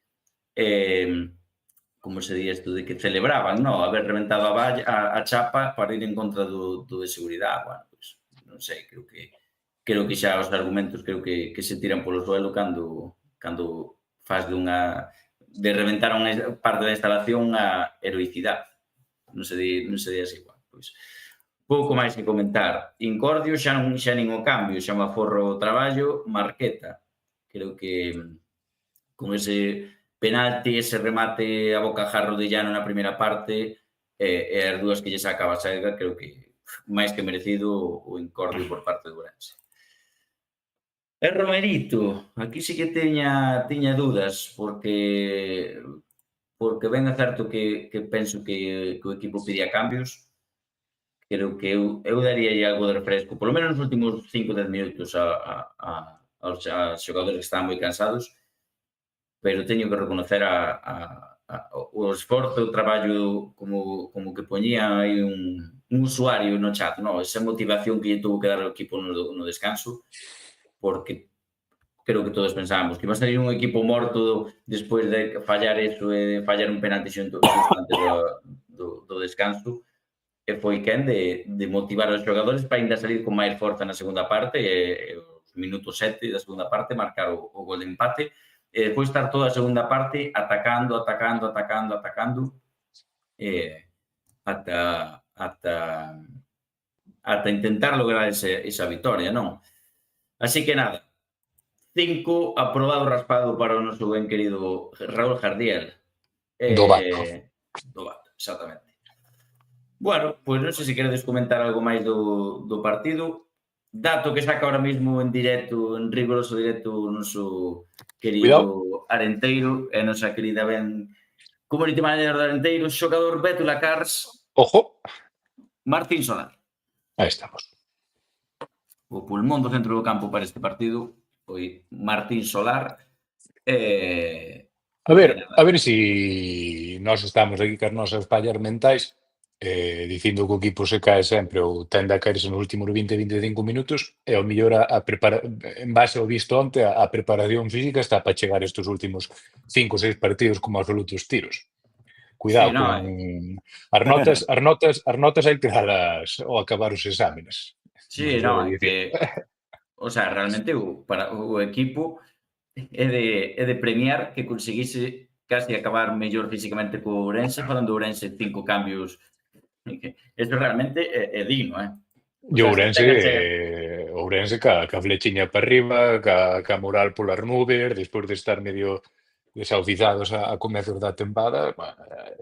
como se di isto, de que celebraban, non? Haber reventado a chapa para ir en contra do de seguridade. Bueno, pois, non sei, creo que xa os argumentos creo que se tiran polo suelo cando faz de reventar unha parte da instalación a heroicidade. Non se di así igual. Pois, pouco máis que comentar. Incordio xa nin o cambio, xa me aforro o traballo. Marqueta, creo que con ese penalti, ese remate a bocajarro de Llano na primeira parte e as dúas que lle saca a Baselga, creo que máis que merecido o incordio por parte do Ourense. E Romerito, aquí sí que tiña dúdas, porque ben é certo que penso que o equipo pedía cambios. Creo que eu daríalle algo de refresco, polo menos nos últimos 5-10 minutos aos xogadores que estaban moi cansados, pero teño que reconocer o esforzo, o traballo como que poñía aí un usuario no chat, no? Esa motivación que lle tuvo que dar o equipo no descanso, porque creo que todos pensábamos que iba a salir un equipo morto despois de fallar eso e de fallar un penalti xunto antes do descanso, e foi quen de motivar os xogadores para ainda salir con máis forza na segunda parte e os minutos 7 da segunda parte marcar o gol de empate e despois estar toda a segunda parte atacando ata intentar lograr esa vitoria, non? Así que nada, 5 aprobado raspado para o noso ben querido Raúl Jardiel. Do Bato. Do Bato, exactamente. Bueno, pois non sei se queredes comentar algo máis do partido. dato que saca ahora mismo en directo, en rigoroso directo, o noso Cuidado. querido Arenteiro e a nosa querida ben community manager do Arenteiro, xogador Bétula Cars, Ojo. Martín Solar. Aí estamos. O pulmón do centro do campo para este partido foi Martín Solar. A ver si nós estamos aquí cas nosas fallas mentais dicindo que o equipo se cae sempre ou tende a caerse nos últimos 20-25 minutos e ao mellor en base ao visto onte a preparación física está para chegar estes últimos 5 ou 6 partidos como absolutos tiros. Sí, Cuidado no, con as notas hai que dalas ao acabar os exámenes. sí, no, é que, o sea, realmente para o equipo é de premiar que conseguise casi acabar mellor físicamente co Ourense, falando do Ourense 5 cambios. Eso realmente é digno, E Ourense ca flechiña para arriba, ca moral polas nubes, despois de estar medio desahuciados a comezos da tempada,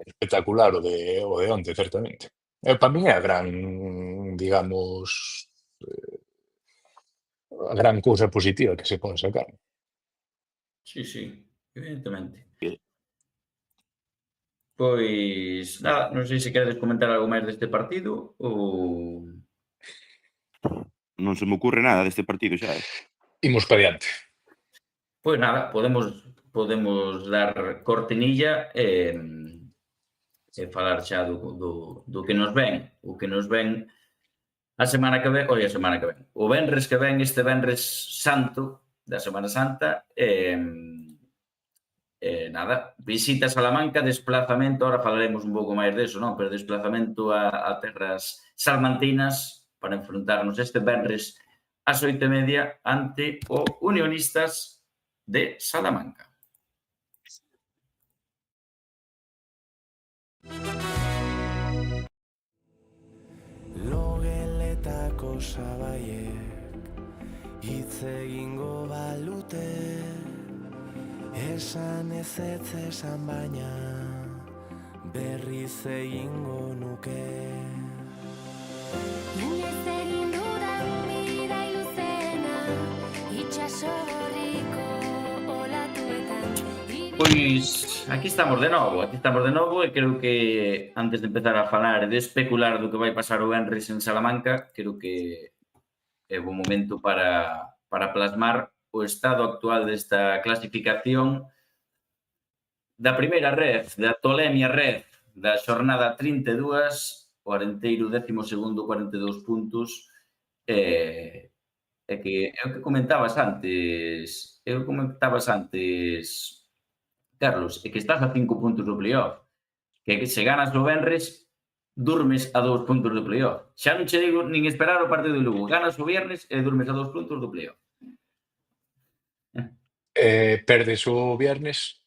espectacular o de onte, certamente. Para min é a gran, digamos, a gran cousa positiva que se pode sacar. Sí, evidentemente. Pois, nada, non sei se queredes comentar algo máis deste partido ou... Non se me ocurre nada deste partido xa. Imos para diante. Pois nada, podemos dar cortinilla e falar xa do que nos ven. O que nos ven a semana que ven, o venres que ven, este venres santo da Semana Santa, nada, visita Salamanca, desplazamento, ahora falaremos un pouco máis deso, non? Pero desplazamento a terras salmantinas para enfrontarnos este venres ás 8:30 ante o Unionistas de Salamanca. Logeletako sabaiek hitz egingo balute, esan ezetz esan baina berriz egingo nuke. Inoiz egin dudan bida iluzena, itxaso gorriko olatuetan. Pois aquí estamos de novo e creo que antes de empezar a falar e de especular do que vai pasar o venres en Salamanca, creo que é bo momento para plasmar o estado actual desta clasificación da primeira red, da tolemia red da xornada 32, o Arenteiro 12º, 42 puntos, e que é o que comentabas antes, Carlos, é que estás a 5 puntos do playoff, que se ganas o venres, durmes a 2 puntos do playoff. Xa non che digo nin esperar o partido de Lugo, ganas o viernes e durmes a 2 puntos do playoff. Perdes o viernes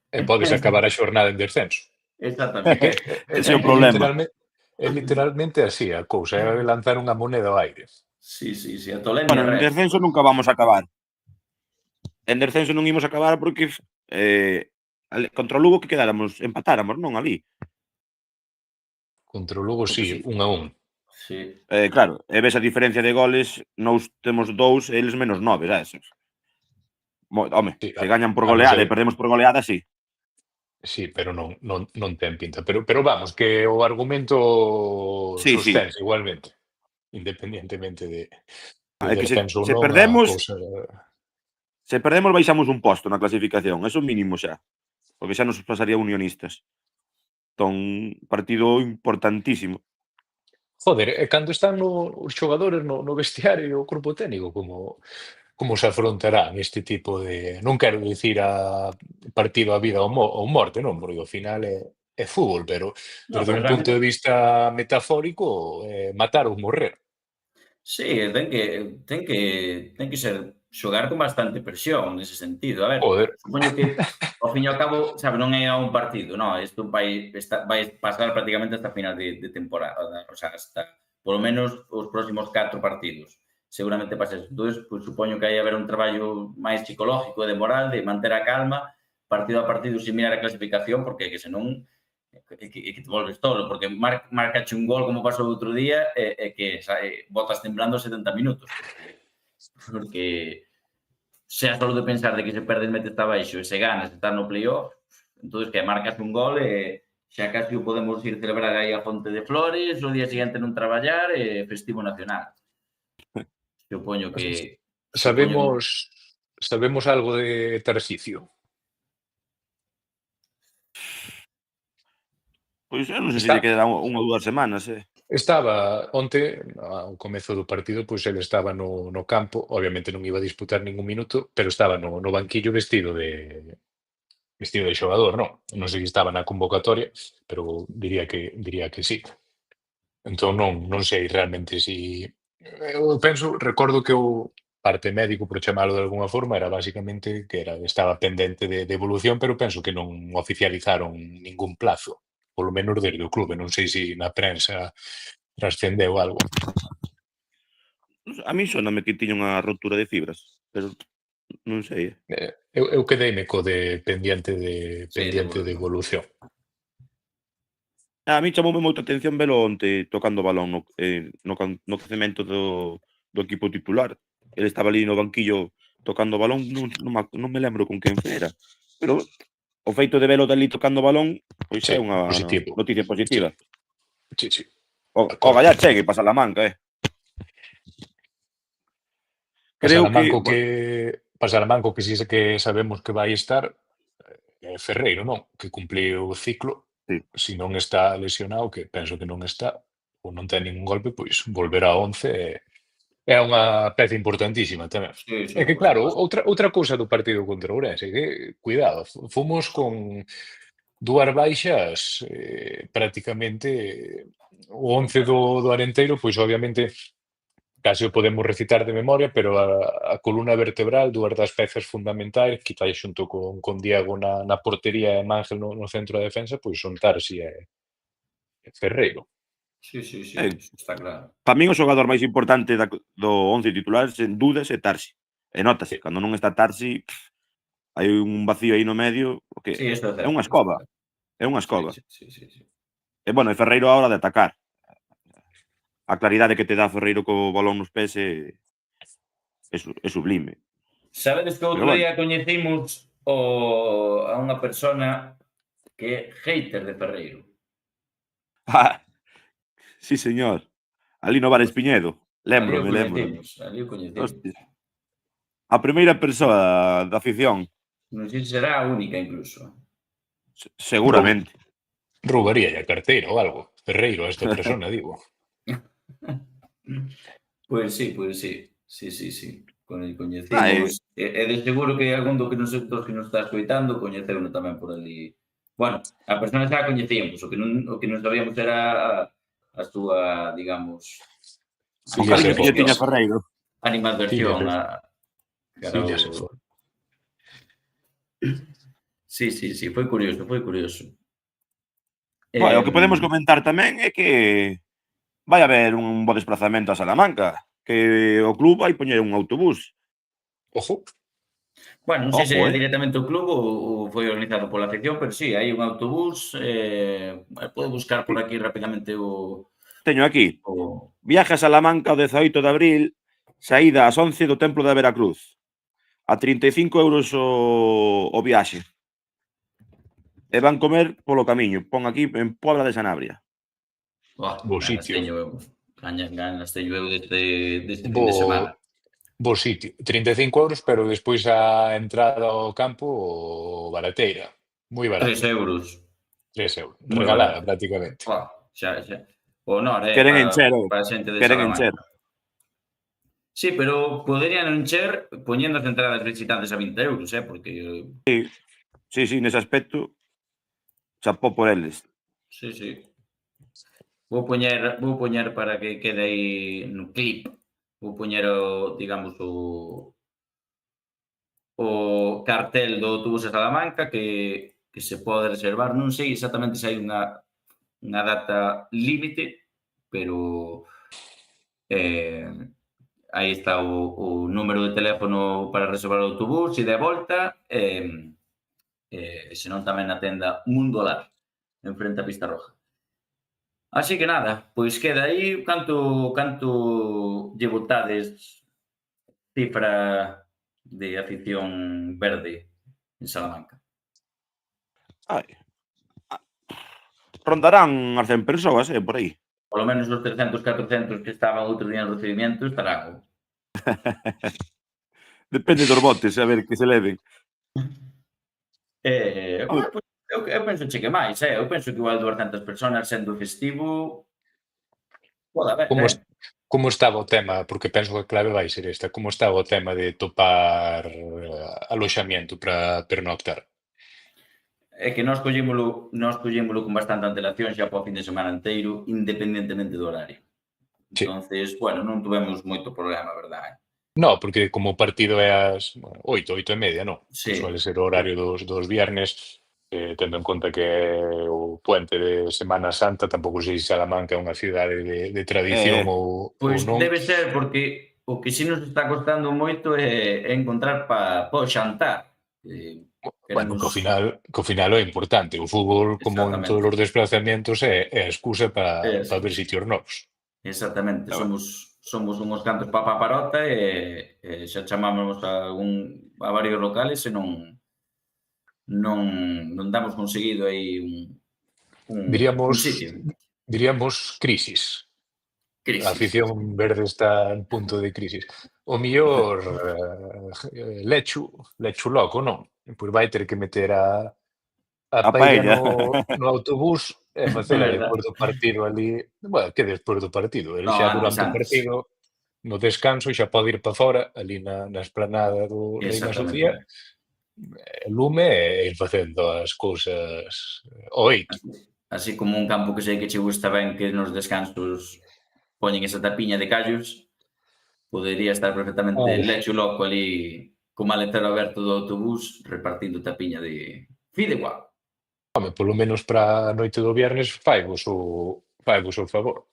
e podes acabar a xornada en descenso. Exactamente. Ese é o problema. É literalmente así a cousa, é lanzar unha moneda ao aire. Sí, a tolemia Bueno, en red. descenso nunca vamos a acabar. En descenso non imos acabar porque contra o Lugo que quedáramos, empatáramos, non ali. Contra o Lugo, sí, 1-1. Sí. Claro, e ves a diferencia de goles, nós temos 2 e eles menos 9, sabes? Home, Sí, se gañan por goleada e perdemos por goleada, sí. Sí, pero non ten pinta. Pero vamos, que o argumento sostense igualmente, independientemente de que descenso ou se non. Perdemos baixamos un posto na clasificación, eso mínimo xa. Porque xa nos pasaría Unionistas. Entón, partido importantísimo. Joder, e cando están os xogadores no vestiario, o grupo técnico, como se afrontarán este tipo de... Non quero dicir a partido a vida ou morte, non? Porque ao final é fútbol, pero desde un punto de vista metafórico, matar ou morrer. Sí, ten que ser xogar con bastante presión nese sentido. A ver, supoño que ao fin e ao cabo, sabe, non é un partido, non, isto vai pasar prácticamente hasta final de temporada, o sea, hasta polo menos os próximos 4 partidos. Seguramente pasa eso. Entón, pues, supoño que hai haber un traballo máis psicológico e de moral, de manter a calma, partido a partido, sin mirar a clasificación, porque que senón que te volves todo, porque marcache un gol como pasou outro día e que botas temblando 70 minutos, porque xa solo de pensar de que se perdes metes abaixo e se ganas estar no playoff, entonces que marcas un gol e xa casi o podemos ir celebrar aí a Fonte de Flores, o día seguinte non traballar e festivo nacional. Supoño que... Sabemos algo de Tarsicio. Pois eu non sei se Está, lle quedan unha ou 2 semanas, estaba onte, ao comezo do partido, pois ele estaba no campo, obviamente non iba a disputar ningún minuto, pero estaba no banquillo vestido de xogador, non? Non sei se estaba na convocatoria, pero diría que sí. Entón non sei realmente si... Eu recordo que o parte médico, por chamalo de alguna forma, era basicamente que estaba pendente de evolución, pero penso que non oficializaron ningún plazo, polo menos desde o clube. Non sei se na prensa trascendeu algo. A mí soname que tiña unha rotura de fibras, pero non sei. Eu quedeime co de pendiente de evolución. A mí chamoume moita atención velo onte tocando o balón no crecemento do equipo titular. Ele estaba ali no banquillo tocando o balón, non me lembro con quen era, pero o feito de velo dali tocando o balón, pois é unha noticia positiva. Sí. O Gallá chegue para Salamanca, Para Salamanca que sí que sabemos que vai estar Ferreiro, non? Que cumpliu o ciclo. Sí. Si non está lesionado, que penso que non está, ou non ten ningún golpe, pois volver a 11 é unha peza importantísima tamén. Sí, É que claro, outra cousa do partido contra o Ourense, que cuidado, fomos con dúas baixas prácticamente o 11 do Arenteiro, pois obviamente casi o podemos recitar de memoria, pero a columna vertebral, dúas das pezas fundamentais, quizás xunto con Diego na portería e Mángel no centro de defensa, pois son Tarsi e Ferreiro. Sí, está claro. Para min o xogador máis importante do 11 titular, sen dúdas, é Tarsi. E notase, cando non está Tarsi, hai un vacío aí no medio, que é unha escoba. É unha escoba. Sí. E, bueno, e Ferreiro a hora de atacar. A claridade que te dá Ferreiro co balón nos pés é sublime. Sabedes que outro día coñecimos a unha persona que é hater de Ferreiro. Sí, señor. Ali no Bar Espiñedo. Lembro. Ali o coñecimos. A primeira persoa da afición. Non sei se será a única, incluso. Seguramente. Roubaría a carteira ou algo. Ferreiro, a esta persona, digo. Pois sí. Con el coñecimos. E de seguro que algún dos que nos está escoitando coñeceuno tamén por ali. Bueno, a persona xa a coñecíamos, o que non sabíamos era a súa, digamos, o cariño que lle tiña Ferreiro. Animadversión. Sí, foi curioso. O que podemos comentar tamén é que vai haber un bo desplazamento a Salamanca, que o club vai poñer un autobús. Ojo. Bueno, non sei se é directamente o club ou foi organizado pola afición, pero sí, hai un autobús. Podo buscar por aquí rapidamente o... Teño aquí. Viaje a Salamanca o 18 de abril, saída ás 11 do Templo da Veracruz. A 35 euros o viaxe. E van comer polo camiño. Pon aquí en Puebla de Sanabria. Bo sitio. Ganas teño eu deste fin de semana. Bo sitio. 35 euros, pero despois a entrada ao campo barateira. Moi barata. 3 euros. 3 euros. Regalada, prácticamente. Xa. O honor, Queren encher, para a xente de queren Salamanca. encher. Sí, pero poderían encher poñendo as entradas visitantes a 20 euros, porque... Sí, nese aspecto, chapó por eles. Sí. Vou poñer para que quede aí no clip. Vou poñer digamos, o cartel do autobús a Salamanca que se pode reservar. Non sei exactamente se hai unha data límite, pero aí está o número de teléfono para reservar o autobús e de volta, senón tamén na tenda Mundolar. en frente á pista roja. Así que nada, pois queda aí canto lle botades cifra de afición verde en Salamanca. Ai, rondarán as 100 persoas, por aí. Polo menos os 300, 400 que estaban outro día en recibimiento estarán. Depende dos botes, a ver que se leven. Bueno, pois, eu penso que máis, eu penso que igual 200 personas sendo festivo pode haber, Como estaba o tema, porque penso que a clave vai ser esta, como estaba o tema de topar aloxamento para pernoctar? É que nós collémolo con bastante antelación xa para o fin de semana inteiro, independentemente do horario. Sí. Entonces, bueno, non tuvemos moito problema, verdade? No, porque como o partido é as 8:30, non? Sí. Que suele ser o horario dos viernes, tendo en conta que o puente de Semana Santa, tampouco sei se Salamanca é unha cidade de tradición ou Pois non. debe ser, porque o que si nos está costando moito é encontrar para o xantar. Bueno, que ao final é importante. O fútbol, como en todos os desplazamientos, é a excusa para ver sitios novos. Exactamente, somos unhos cantos para paparota e xa chamamos a varios locales e non damos conseguido aí un sitio. Diríamos crisis. Crisis. A afición verde está en punto de crisis. O mellor lechu loco, non? Pois vai ter que meter a paella no autobús e facela despois do partido ali. Bueno, que despois do partido? Ele xa durante o partido, no descanso, xa pode ir para fora, ali na esplanada do Reina Sofía, lume e ir facendo as cousas ao eito. Así como un campo que sei que che gusta ben que nos descansos poñen esa tapiña de callos, podería estar perfectamente lecho loco ali co maletero aberto do autobús repartindo tapiña de fideuá. Home, polo menos para a noite do viernes faivos o favor.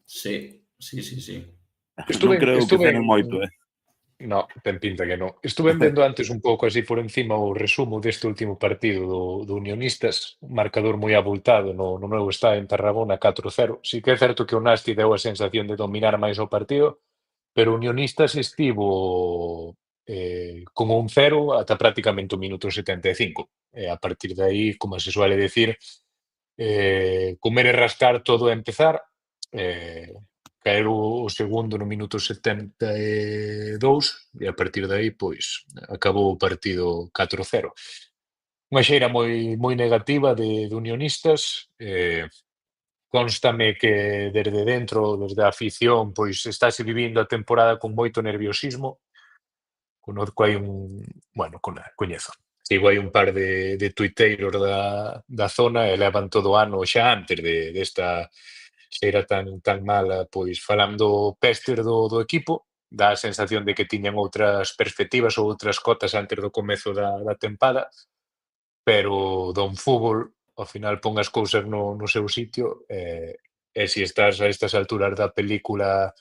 Sí. Non creo que tenen moito, No, ten pinta que non. Estuve vendo antes un pouco así por encima o resumo deste último partido do Unionistas, un marcador moi abultado no novo estadio en Tarragona, 4-0. Si que é certo que o Nasti deu a sensación de dominar máis o partido, pero o Unionistas estivo con un 0 ata prácticamente o minuto 75. E a partir de aí, como se suele decir, comer e rascar todo a empezar, caer o segundo no minuto 72 e a partir de aí, pois, acabou o partido 4-0. Unha xeira moi negativa de Unionistas. Constame que desde dentro, desde a afición, pois estáse vivindo a temporada con moito nerviosismo. Coñezo. Sigo hai un par de tuiteiros da zona e levan todo o ano xa antes desta xeira tan mala, pois falando pestes do equipo, dá a sensación de que tiñan outras perspectivas ou outras cotas antes do comezo da tempada, pero don fútbol ao final pon as cousas no seu sitio e se estás a estas alturas da película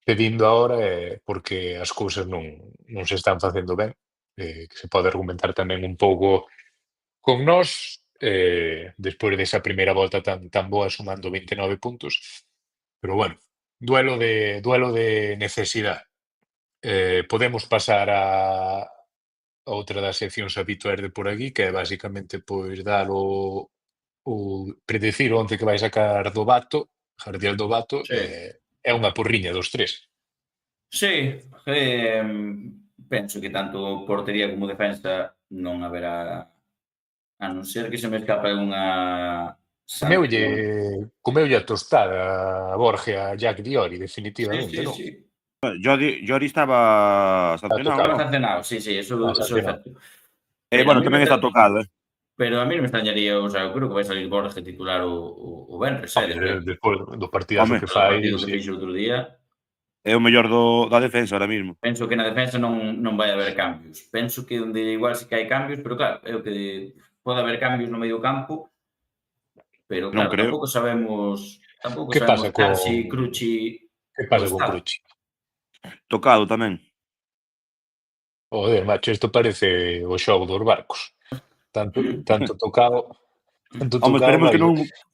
pedindo ahora é porque as cousas non se están facendo ben, que se pode argumentar tamén un pouco con nós, despois desa primeira volta tan boa sumando 29 puntos, pero bueno, duelo de necesidade. Podemos pasar a outra das seccións habituais de por aquí, que é basicamente pois dar o predecir o once que vai sacar do Bato, Jardiel do Bato, é unha porriña dos tres. Sí, penso que tanto portería como defensa non haberá, a non ser que se me escape unha Comeulle a tostada a Borge a Jack Diori, definitivamente, non? Sí. Jori estaba sancionado. Estaba sancionado, sí, eso é certo. Bueno, tamén está tocado, Pero a mí non me extrañaría, o sea, eu creo que vai salir Borja titular o Benres, despois do partidazo que fai. O partido que fixo outro día. É o mellor da defensa ahora mismo. Penso que na defensa non vai haber cambios. Penso que onde igual sí que hai cambios, pero claro, é o que pode haber cambios no medio campo, pero claro, tampouco sabemos Carci, Cruci. Que pasa con Cruci? Tocado tamén. Joder, macho, isto parece o xogo dos barcos. Tanto tocado. Tanto Home, tocado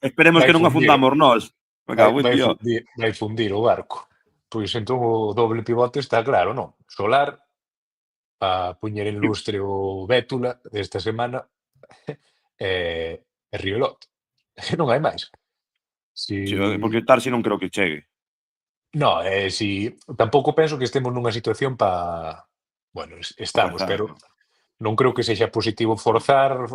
esperemos vai que non fundir, afundamos nós. Me cago en tío. vai fundir o barco. Pois entón o doble pivote está claro, non? Solar, a poñer en lustre o Bétula desta semana e Riolot. Non hai máis. Sí, Si porque Tarsi non creo que chegue. No, si tampouco penso que estemos nunha situación bueno, estamos, Forzar, pero non? non creo que sexa positivo forzar,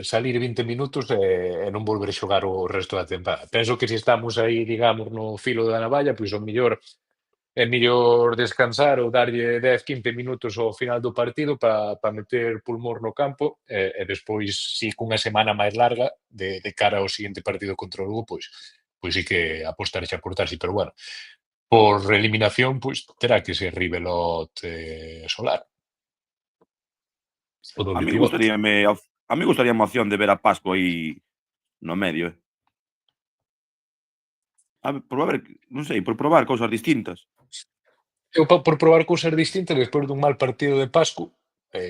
salir 20 minutos e non volver a xogar o resto da tempada. Penso que se estamos aí, digamos, no filo da navalla, pois é mellor descansar ou darlle 10, 15 minutos ao final do partido para meter pulmón no campo e despois, si cunha semana máis larga de cara ao seguinte partido contra o Lugo, pois sí que apostar xa por Tarsi, pero bueno, por eliminación, pois terá que ser Ribelot Solar. O A doble mí pivote. gustaríame a opción de ver a Pascu aí no medio, non sei, por probar cousas distintas. Eu por probar cousas distintas despois dun mal partido de Pascu,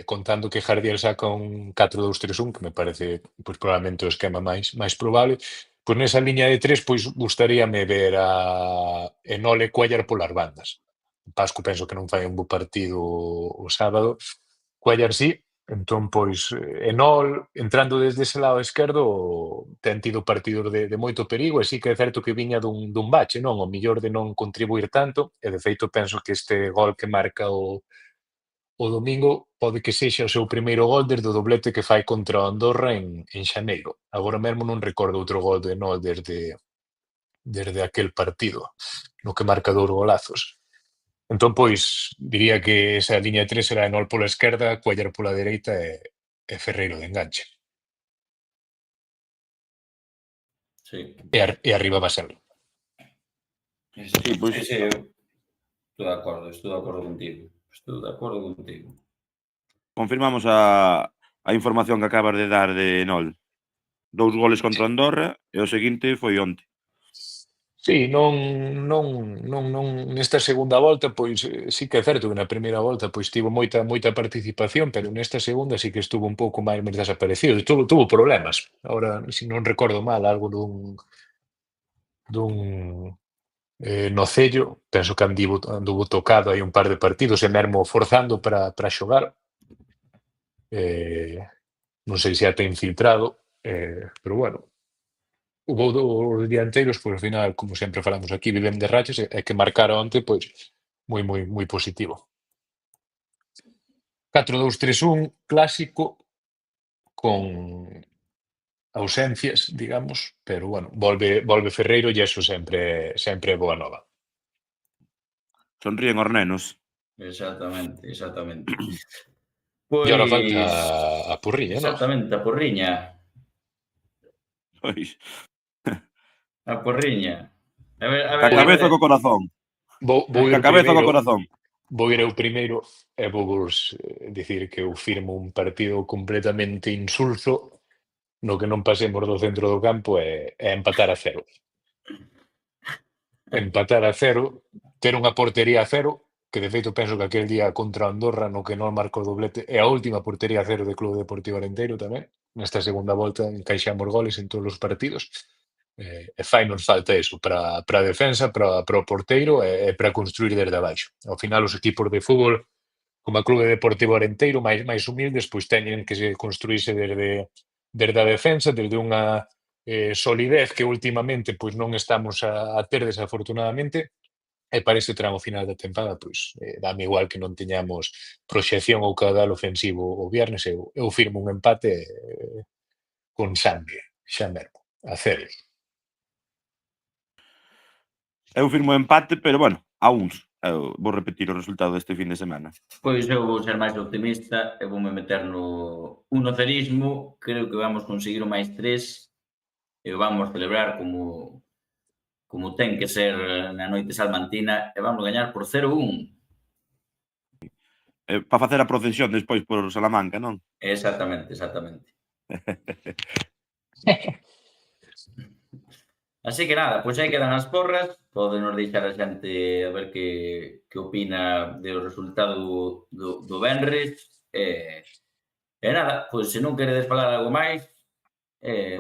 contando que Jardiel saca un 4-2-3-1, que me parece pois probablemente o esquema máis probable, pois nesa liña de tres pois gustaríame ver a Enol e Cuéllar polas bandas. Pascu penso que non fai un bo partido o sábado, Cuéllar sí, entón pois Enol entrando desde ese lado esquerdo ten tido partidos de moito perigo e sí que é certo que viña dun bache, non? O millor de non contribuir tanto e de feito penso que este gol que marca o domingo pode que sexa o seu primeiro gol desde o doblete que fai contra o Andorra en xaneiro. Agora mesmo non recordo outro gol de Enol desde aquel partido no que marca 2 golazos. Entón, pois, diría que esa liña de tres será Enol pola esquerda, Cuéllar pola dereita e Ferreiro de enganche. Sí. E arriba Basel. Sí, pois- ese estou de acordo contigo. Confirmamos a información que acabas de dar de Nol. 2 goles contra Andorra e o seguinte foi onte. Sí, non nesta segunda volta, pois sí que é certo que na primeira volta pois tivo moita participación, pero nesta segunda sí que estuvo un pouco máis desaparecido. Tuvo problemas. Ahora, se non recordo mal, algo dun nocello, penso que anduvo tocado aí un par de partidos e mesmo forzando para xogar. Non sei se ata infiltrado, pero bueno, hubo dos dianteiros, pois ao final, como sempre falamos aquí, viven de rachas e que marcara onte, pois moi positivo. 4-2-3-1 clásico con ausencias, digamos, pero bueno, volve Ferreiro e iso sempre é boa nova. Sonríen os nenos. Exactamente. E agora Pois falta a Porriña, non? exactamente, a porriña. Pois, A porriña. A ver, ca cabeza co corazón. Vou Ca ir cabeza co primeiro. corazón. Vou ir eu primeiro e vos dicir que eu firmo un partido completamente insulso no que non pasemos do centro do campo e empatar a cero. Empatar a cero, ter unha portería a cero, que de feito penso que aquel día contra Andorra no que non marcou o doblete é a última portería a cero de Club Deportivo Arenteiro tamén. Nesta segunda volta encaixamos goles en todos os partidos. E fainos falta eso para a defensa, para o porteiro e para construir desde abaixo. Ao final os equipos de fútbol como a Clube Deportivo Arenteiro máis humildes pois teñen que construirse desde a defensa, desde unha solidez que últimamente pois non estamos a ter desafortunadamente e para este tramo final da tempada pois dame igual que non teñamos proxección ou caudal ofensivo o viernes, eu firmo un empate con sangue, xa mesmo, a cero. Eu firmo empate, pero bueno, a uns. Eu vou repetir o resultado deste fin de semana. Pois eu vou ser máis optimista e voume meter no unocerismo. Creo que vamos conseguir o máis 3 e o vamos celebrar como ten que ser na noite salmantina e vamos gañar por 0-1. Para facer a procesión despois por Salamanca, non? Exactamente. Así que nada, pois aí quedan as porras. Pódenos deixar a xente a ver que opina do resultado do venres. E nada, pois se non queredes falar algo máis,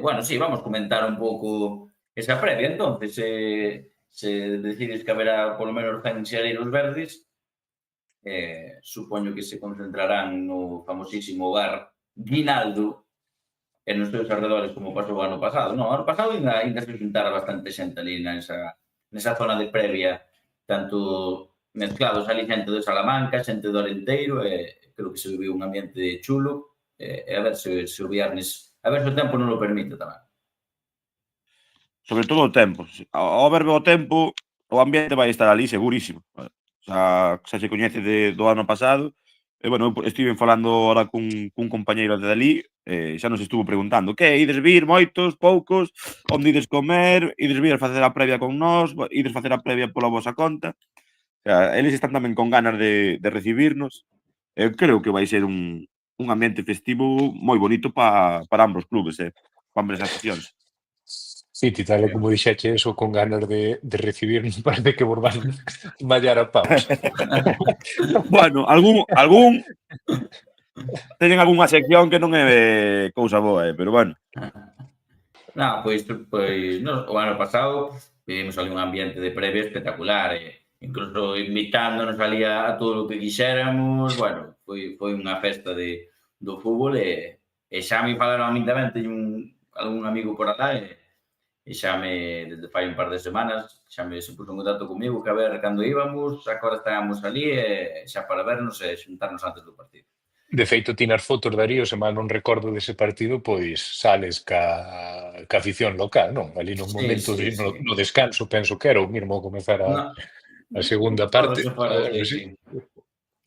Bueno, sí, vamos comentar un pouco esa previa, entonces, se decides que haberá polo menos 100 xereiros verdes, supoño que se concentrarán no famosísimo bar Guinaldo e nos seus arredores como pasou o ano pasado. No, o ano pasado ainda se juntara bastante xente ali nesa zona de previa, tanto mezclados ali xente de Salamanca, xente do Alenteiro, e creo que se viviu un ambiente chulo, e a ver se o viernes, a ver se o tempo non o permite tamén. Sobre todo o tempo. Ao ver o tempo, o ambiente vai estar ali segurísimo. Xa se coñece do ano pasado. E, bueno, estiven falando ahora cun compañeiro de dali, xa nos estuvo preguntando que ides vir moitos, poucos, onde ides comer, ides vir a facer a previa con nós, ides facer a previa pola vosa conta. O sea, eles están tamén con ganas de recibirnos. Eu creo que vai ser un ambiente festivo moi bonito para ambos clubes, para ambas aficións. Sí, ti tal e como dixeche eso con ganas de recibirnos, parece que vos van mallar a paus. Bueno, algún teñen algunha sección que non é cousa boa, pero bueno. Pois o ano pasado vivimos ali un ambiente de previa espectacular, incluso invitándonos ali a todo o que quixéramos. Bueno, foi unha festa do fútbol, e xa me falaron a min tamén, teño algún amigo por alá, e xa desde fai un par de semanas, xa se puso en contacto comigo que a ver cando íbamos, a que hora estábamos ali, e xa para vernos e xuntarnos antes do partido. De feito, ti nas fotos, Darío, se mal non recordo dese partido, pois sales ca afición local, non? Ali nun momento no descanso, penso que era, ou mesmo comezar a segunda parte.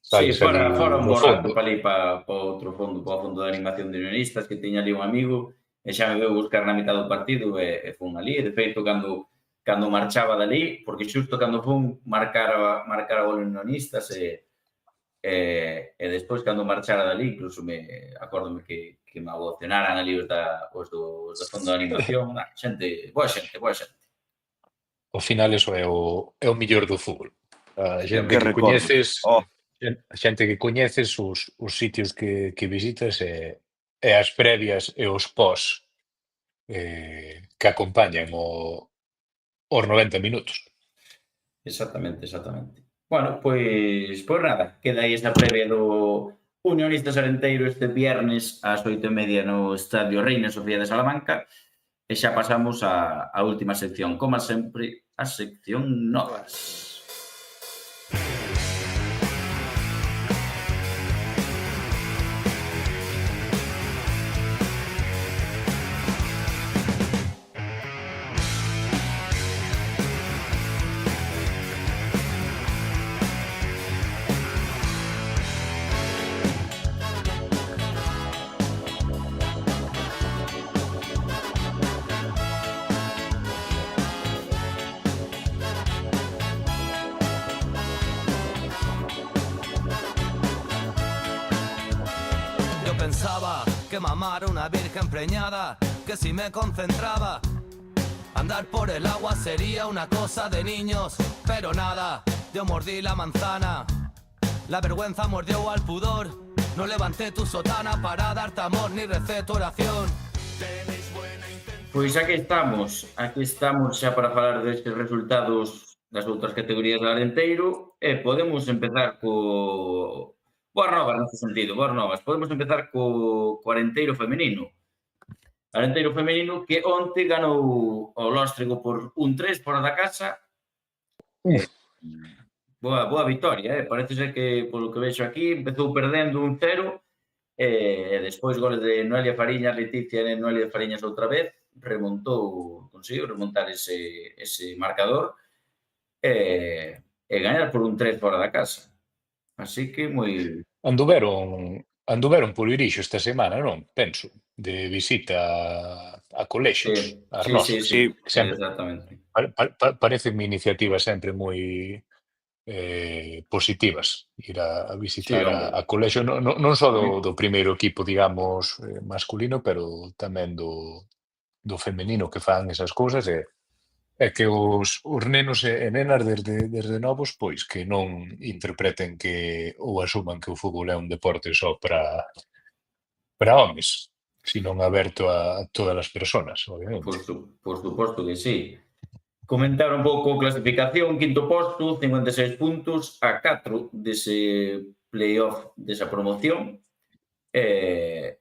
Sí, fora un bo rato para ali, para outro fondo, para o fondo de animación de unionistas, que tiña ali un amigo, e xa me veu buscar na mitad do partido, e fun ali. De feito, cando marchaba dali, porque xusto cando fun marcar a gol unionistas, e despois, cando marchara dali, incluso acórdome que me abocionaran ali os do fondo de animación. Boa xente. Ao final, eso é o millor do fútbol. A xente que coñeces, os sitios que visitas, e as previas e os pós que acompañan os 90 minutos. Exactamente. Bueno, pois nada, queda aí esa previa do Unionistas Arenteiro este viernes ás 8:30 no Estadio Reina Sofía de Salamanca, e xa pasamos á última sección, como sempre, a sección novas. Pensaba que mamar una virgen preñada, que si me concentraba, andar por el agua sería una cosa de niños, pero nada, yo mordí la manzana, la vergüenza mordió al pudor, no levanté tu sotana para darte amor ni recé tu oración. Pois aquí estamos xa para falar destes resultados das outras categorías do Arenteiro, e podemos empezar boas novas neste sentido, boas novas. Podemos empezar co Arenteiro femenino. Arenteiro femenino que onte ganou o Lóstrego por 1-3 fora da casa. Boa vitoria, parece ser que, polo que vexo aquí, empezou perdendo 1-0, e despois goles de Noelia Fariñas, Leticia e Noelia Fariñas outra vez, conseguiu remontar ese marcador, e gañar por 1-3 fora da casa. Así que moi... Anduveron polo Irixo esta semana, non? Penso, de visita a colexios. Sí, exactamente. Parecen iniciativas sempre moi positivas, ir a visitar a colexio, non só do primeiro equipo, digamos, masculino, pero tamén do femenino, que fan esas cousas, é que os nenos e nenas desde novos, pois, que non interpreten ou asuman que o fútbol é un deporte só para homes. senón aberto a todas as persoas, obviamente. Por suposto que sí. Comentar un pouco a clasificación, quinto posto, 56 puntos, a 4 dese playoff desa promoción e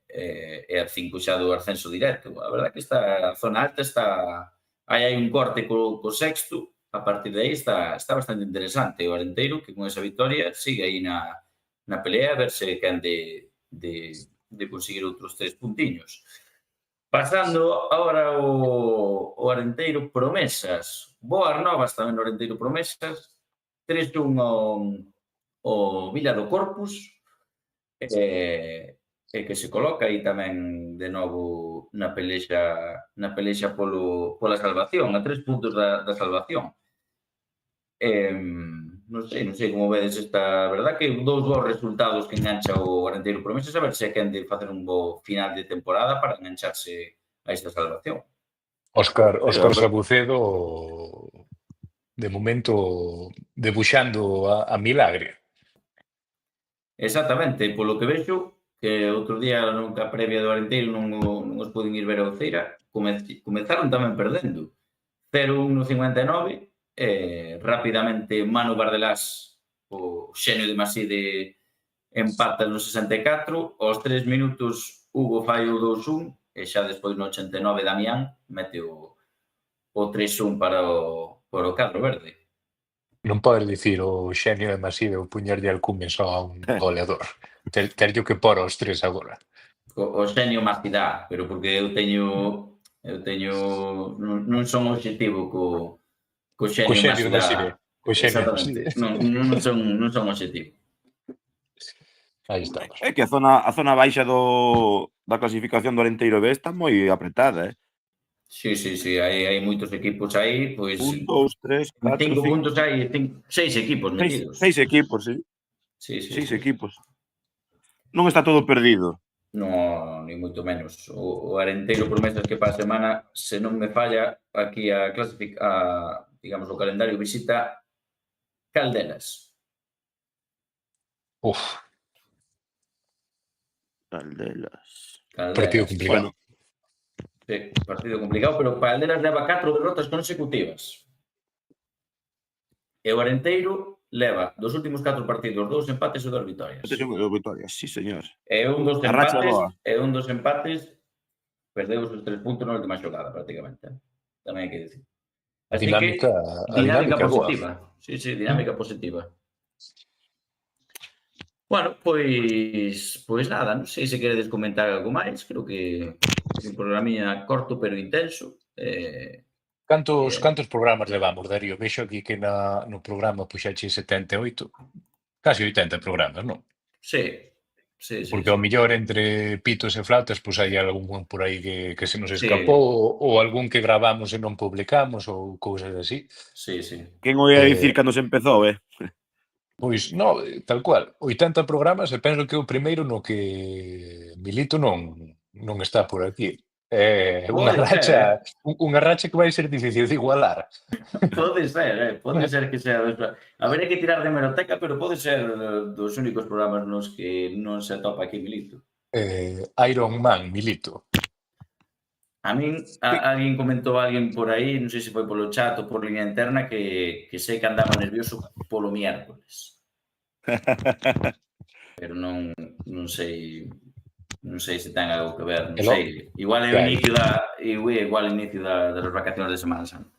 a 5 xa do ascenso directo. A verdade que esta zona alta está... Aí hai un corte co sexto, a partir de aí está bastante interesante. O Arenteiro, que con esa victoria sigue aí na pelea, a ver se quen de conseguir outros 3 puntiños. Pasando agora o Arenteiro Promesas. Boas novas tamén no Arenteiro Promesas. 3-1 ao Villa do Corpus, que se coloca aí tamén de novo na pelexa pola salvación, a 3 puntos da salvación. Non sei como vedes esta... Verdad que dous bons resultados que engancha o Arenteiro Promesas, a ver se quen de facer un bo final de temporada para engancharse a esta salvación. Óscar Sabucedo, de momento, debuxando a milagre. Exactamente, polo que vexo, que outro día nunca previa do Arenteiro non os poden ir ver a Uceira, comezaron tamén perdendo. 0-1 no 59, rapidamente Manu Bardelás, o xenio de Maside, empata no 64, aos 3 minutos Hugo fai o 2-1, e xa despois no 89 Damián mete o 3-1 para o cadro verde. Non podes dicir o xenio de Maside ou puñerlle alcume só a un goleador. Terlle que por aos 3 agora. O xenio Masida, pero porque eu teño non son objetivo co xenio de Masida. Maside. Exactamente, non son objetivo. Aí estamos. É que a zona baixa da clasificación do Arenteiro B está moi apretada, Sí, hai moitos equipos aí, pois... 1, 2, 3, 4, 5 puntos hai 6 equipos metidos. 6 equipos, sí. Sí. 6 equipos. Non está todo perdido. No, ni moito menos. O Arenteiro Promesas que para a semana, se non me falla, aquí digamos, o calendario visita Caldelas. Caldelas. Partido complicado. Bueno. Sí, partido complicado, pero Caldelas leva 4 derrotas consecutivas. E o Arenteiro leva dos últimos 4 partidos 2 empates e 2 vitorias. Sí, señor. E un dos empates perdeu os 3 puntos na última xogada, prácticamente. Tamén hai que dicir. Así dinámica positiva. Boa. Sí, dinámica positiva. Bueno, pois nada, non sei se queredes comentar algo máis, creo que é un programinha corto pero intenso. Cantos programas levamos, Darío? Vexo aquí que no programa puxaxe 78, casi 80 programas, non? Sí. Porque ao millor entre pitos e flautas, pois hai algún por aí que se nos escapou, ou algún que gravamos e non publicamos, ou cousas así. Sí. Quen o ia dicir cando se empezou, Pois, non, tal cual, 80 programas, e penso que o primeiro no que Milito non está por aquí. Unha racha que vai ser difícil de igualar. Pode ser que sea. Habería que tirar de hemeroteca, pero pode ser dos únicos programas nos que non se atopa aquí Milito. Iron Man, Milito. A min, alguén comentou por aí, non sei se foi polo chat ou por línea interna, que sei que andaba nervioso polo miércoles. Pero non sei se ten algo que ver, non sei. Igual é o inicio das vacacións de Semana Santa.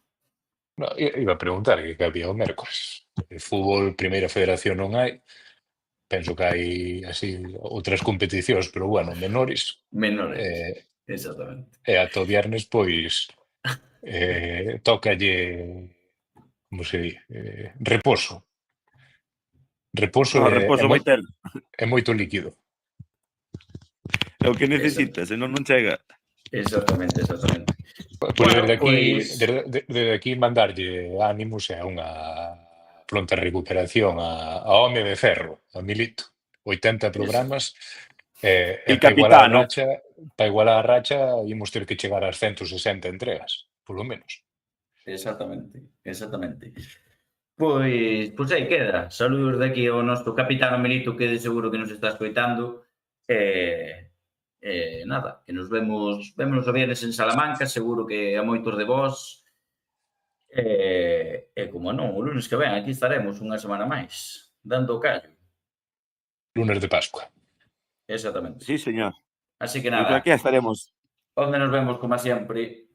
No, iba a preguntar que había o mércoles. Fútbol, primeira federación non hai. Penso que hai así outras competicións, pero bueno, menores. Exactamente. E ata o viernes, pois, tócalle, como se di, reposo. Reposo é moito líquido. É o que necesitas, senón non chega. Exactamente. Pois desde aquí mandarlle ánimos e unha pronta recuperación a Home de Ferro, a Milito. 80 programas e para igualar a racha imos ter que chegar ás 160 entregas, polo menos. Exactamente. Pois aí queda. Saludos de aquí ao noso capitán Milito, que de seguro que nos está escoitando. nada, que nos vemos o viernes en Salamanca, seguro que a moitos de vós. E como non, o lunes que ven aquí estaremos unha semana máis, dando o callo. Lunes de Pascua. Exactamente. Sí, señor. Así que E por nada, aquí estaremos. onde nos vemos, como sempre,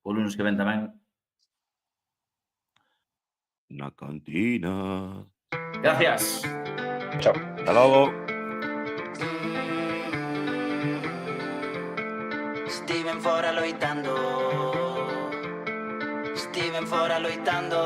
o lunes que ven tamén. Na cantina. Gracias. Chao. Hasta logo. Estiven fora loitando, estiven fora loitando,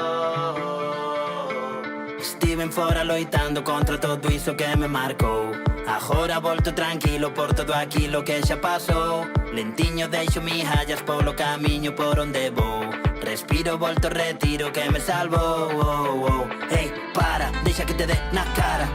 estiven fora loitando contra todo iso que me marcou. Agora volto tranquilo por todo aquilo que xa pasou. Lentiño deixo migallas polo camiño por onde vou. Respiro, volto, retiro que me salvo. Hey, para, deixa que te dé na cara.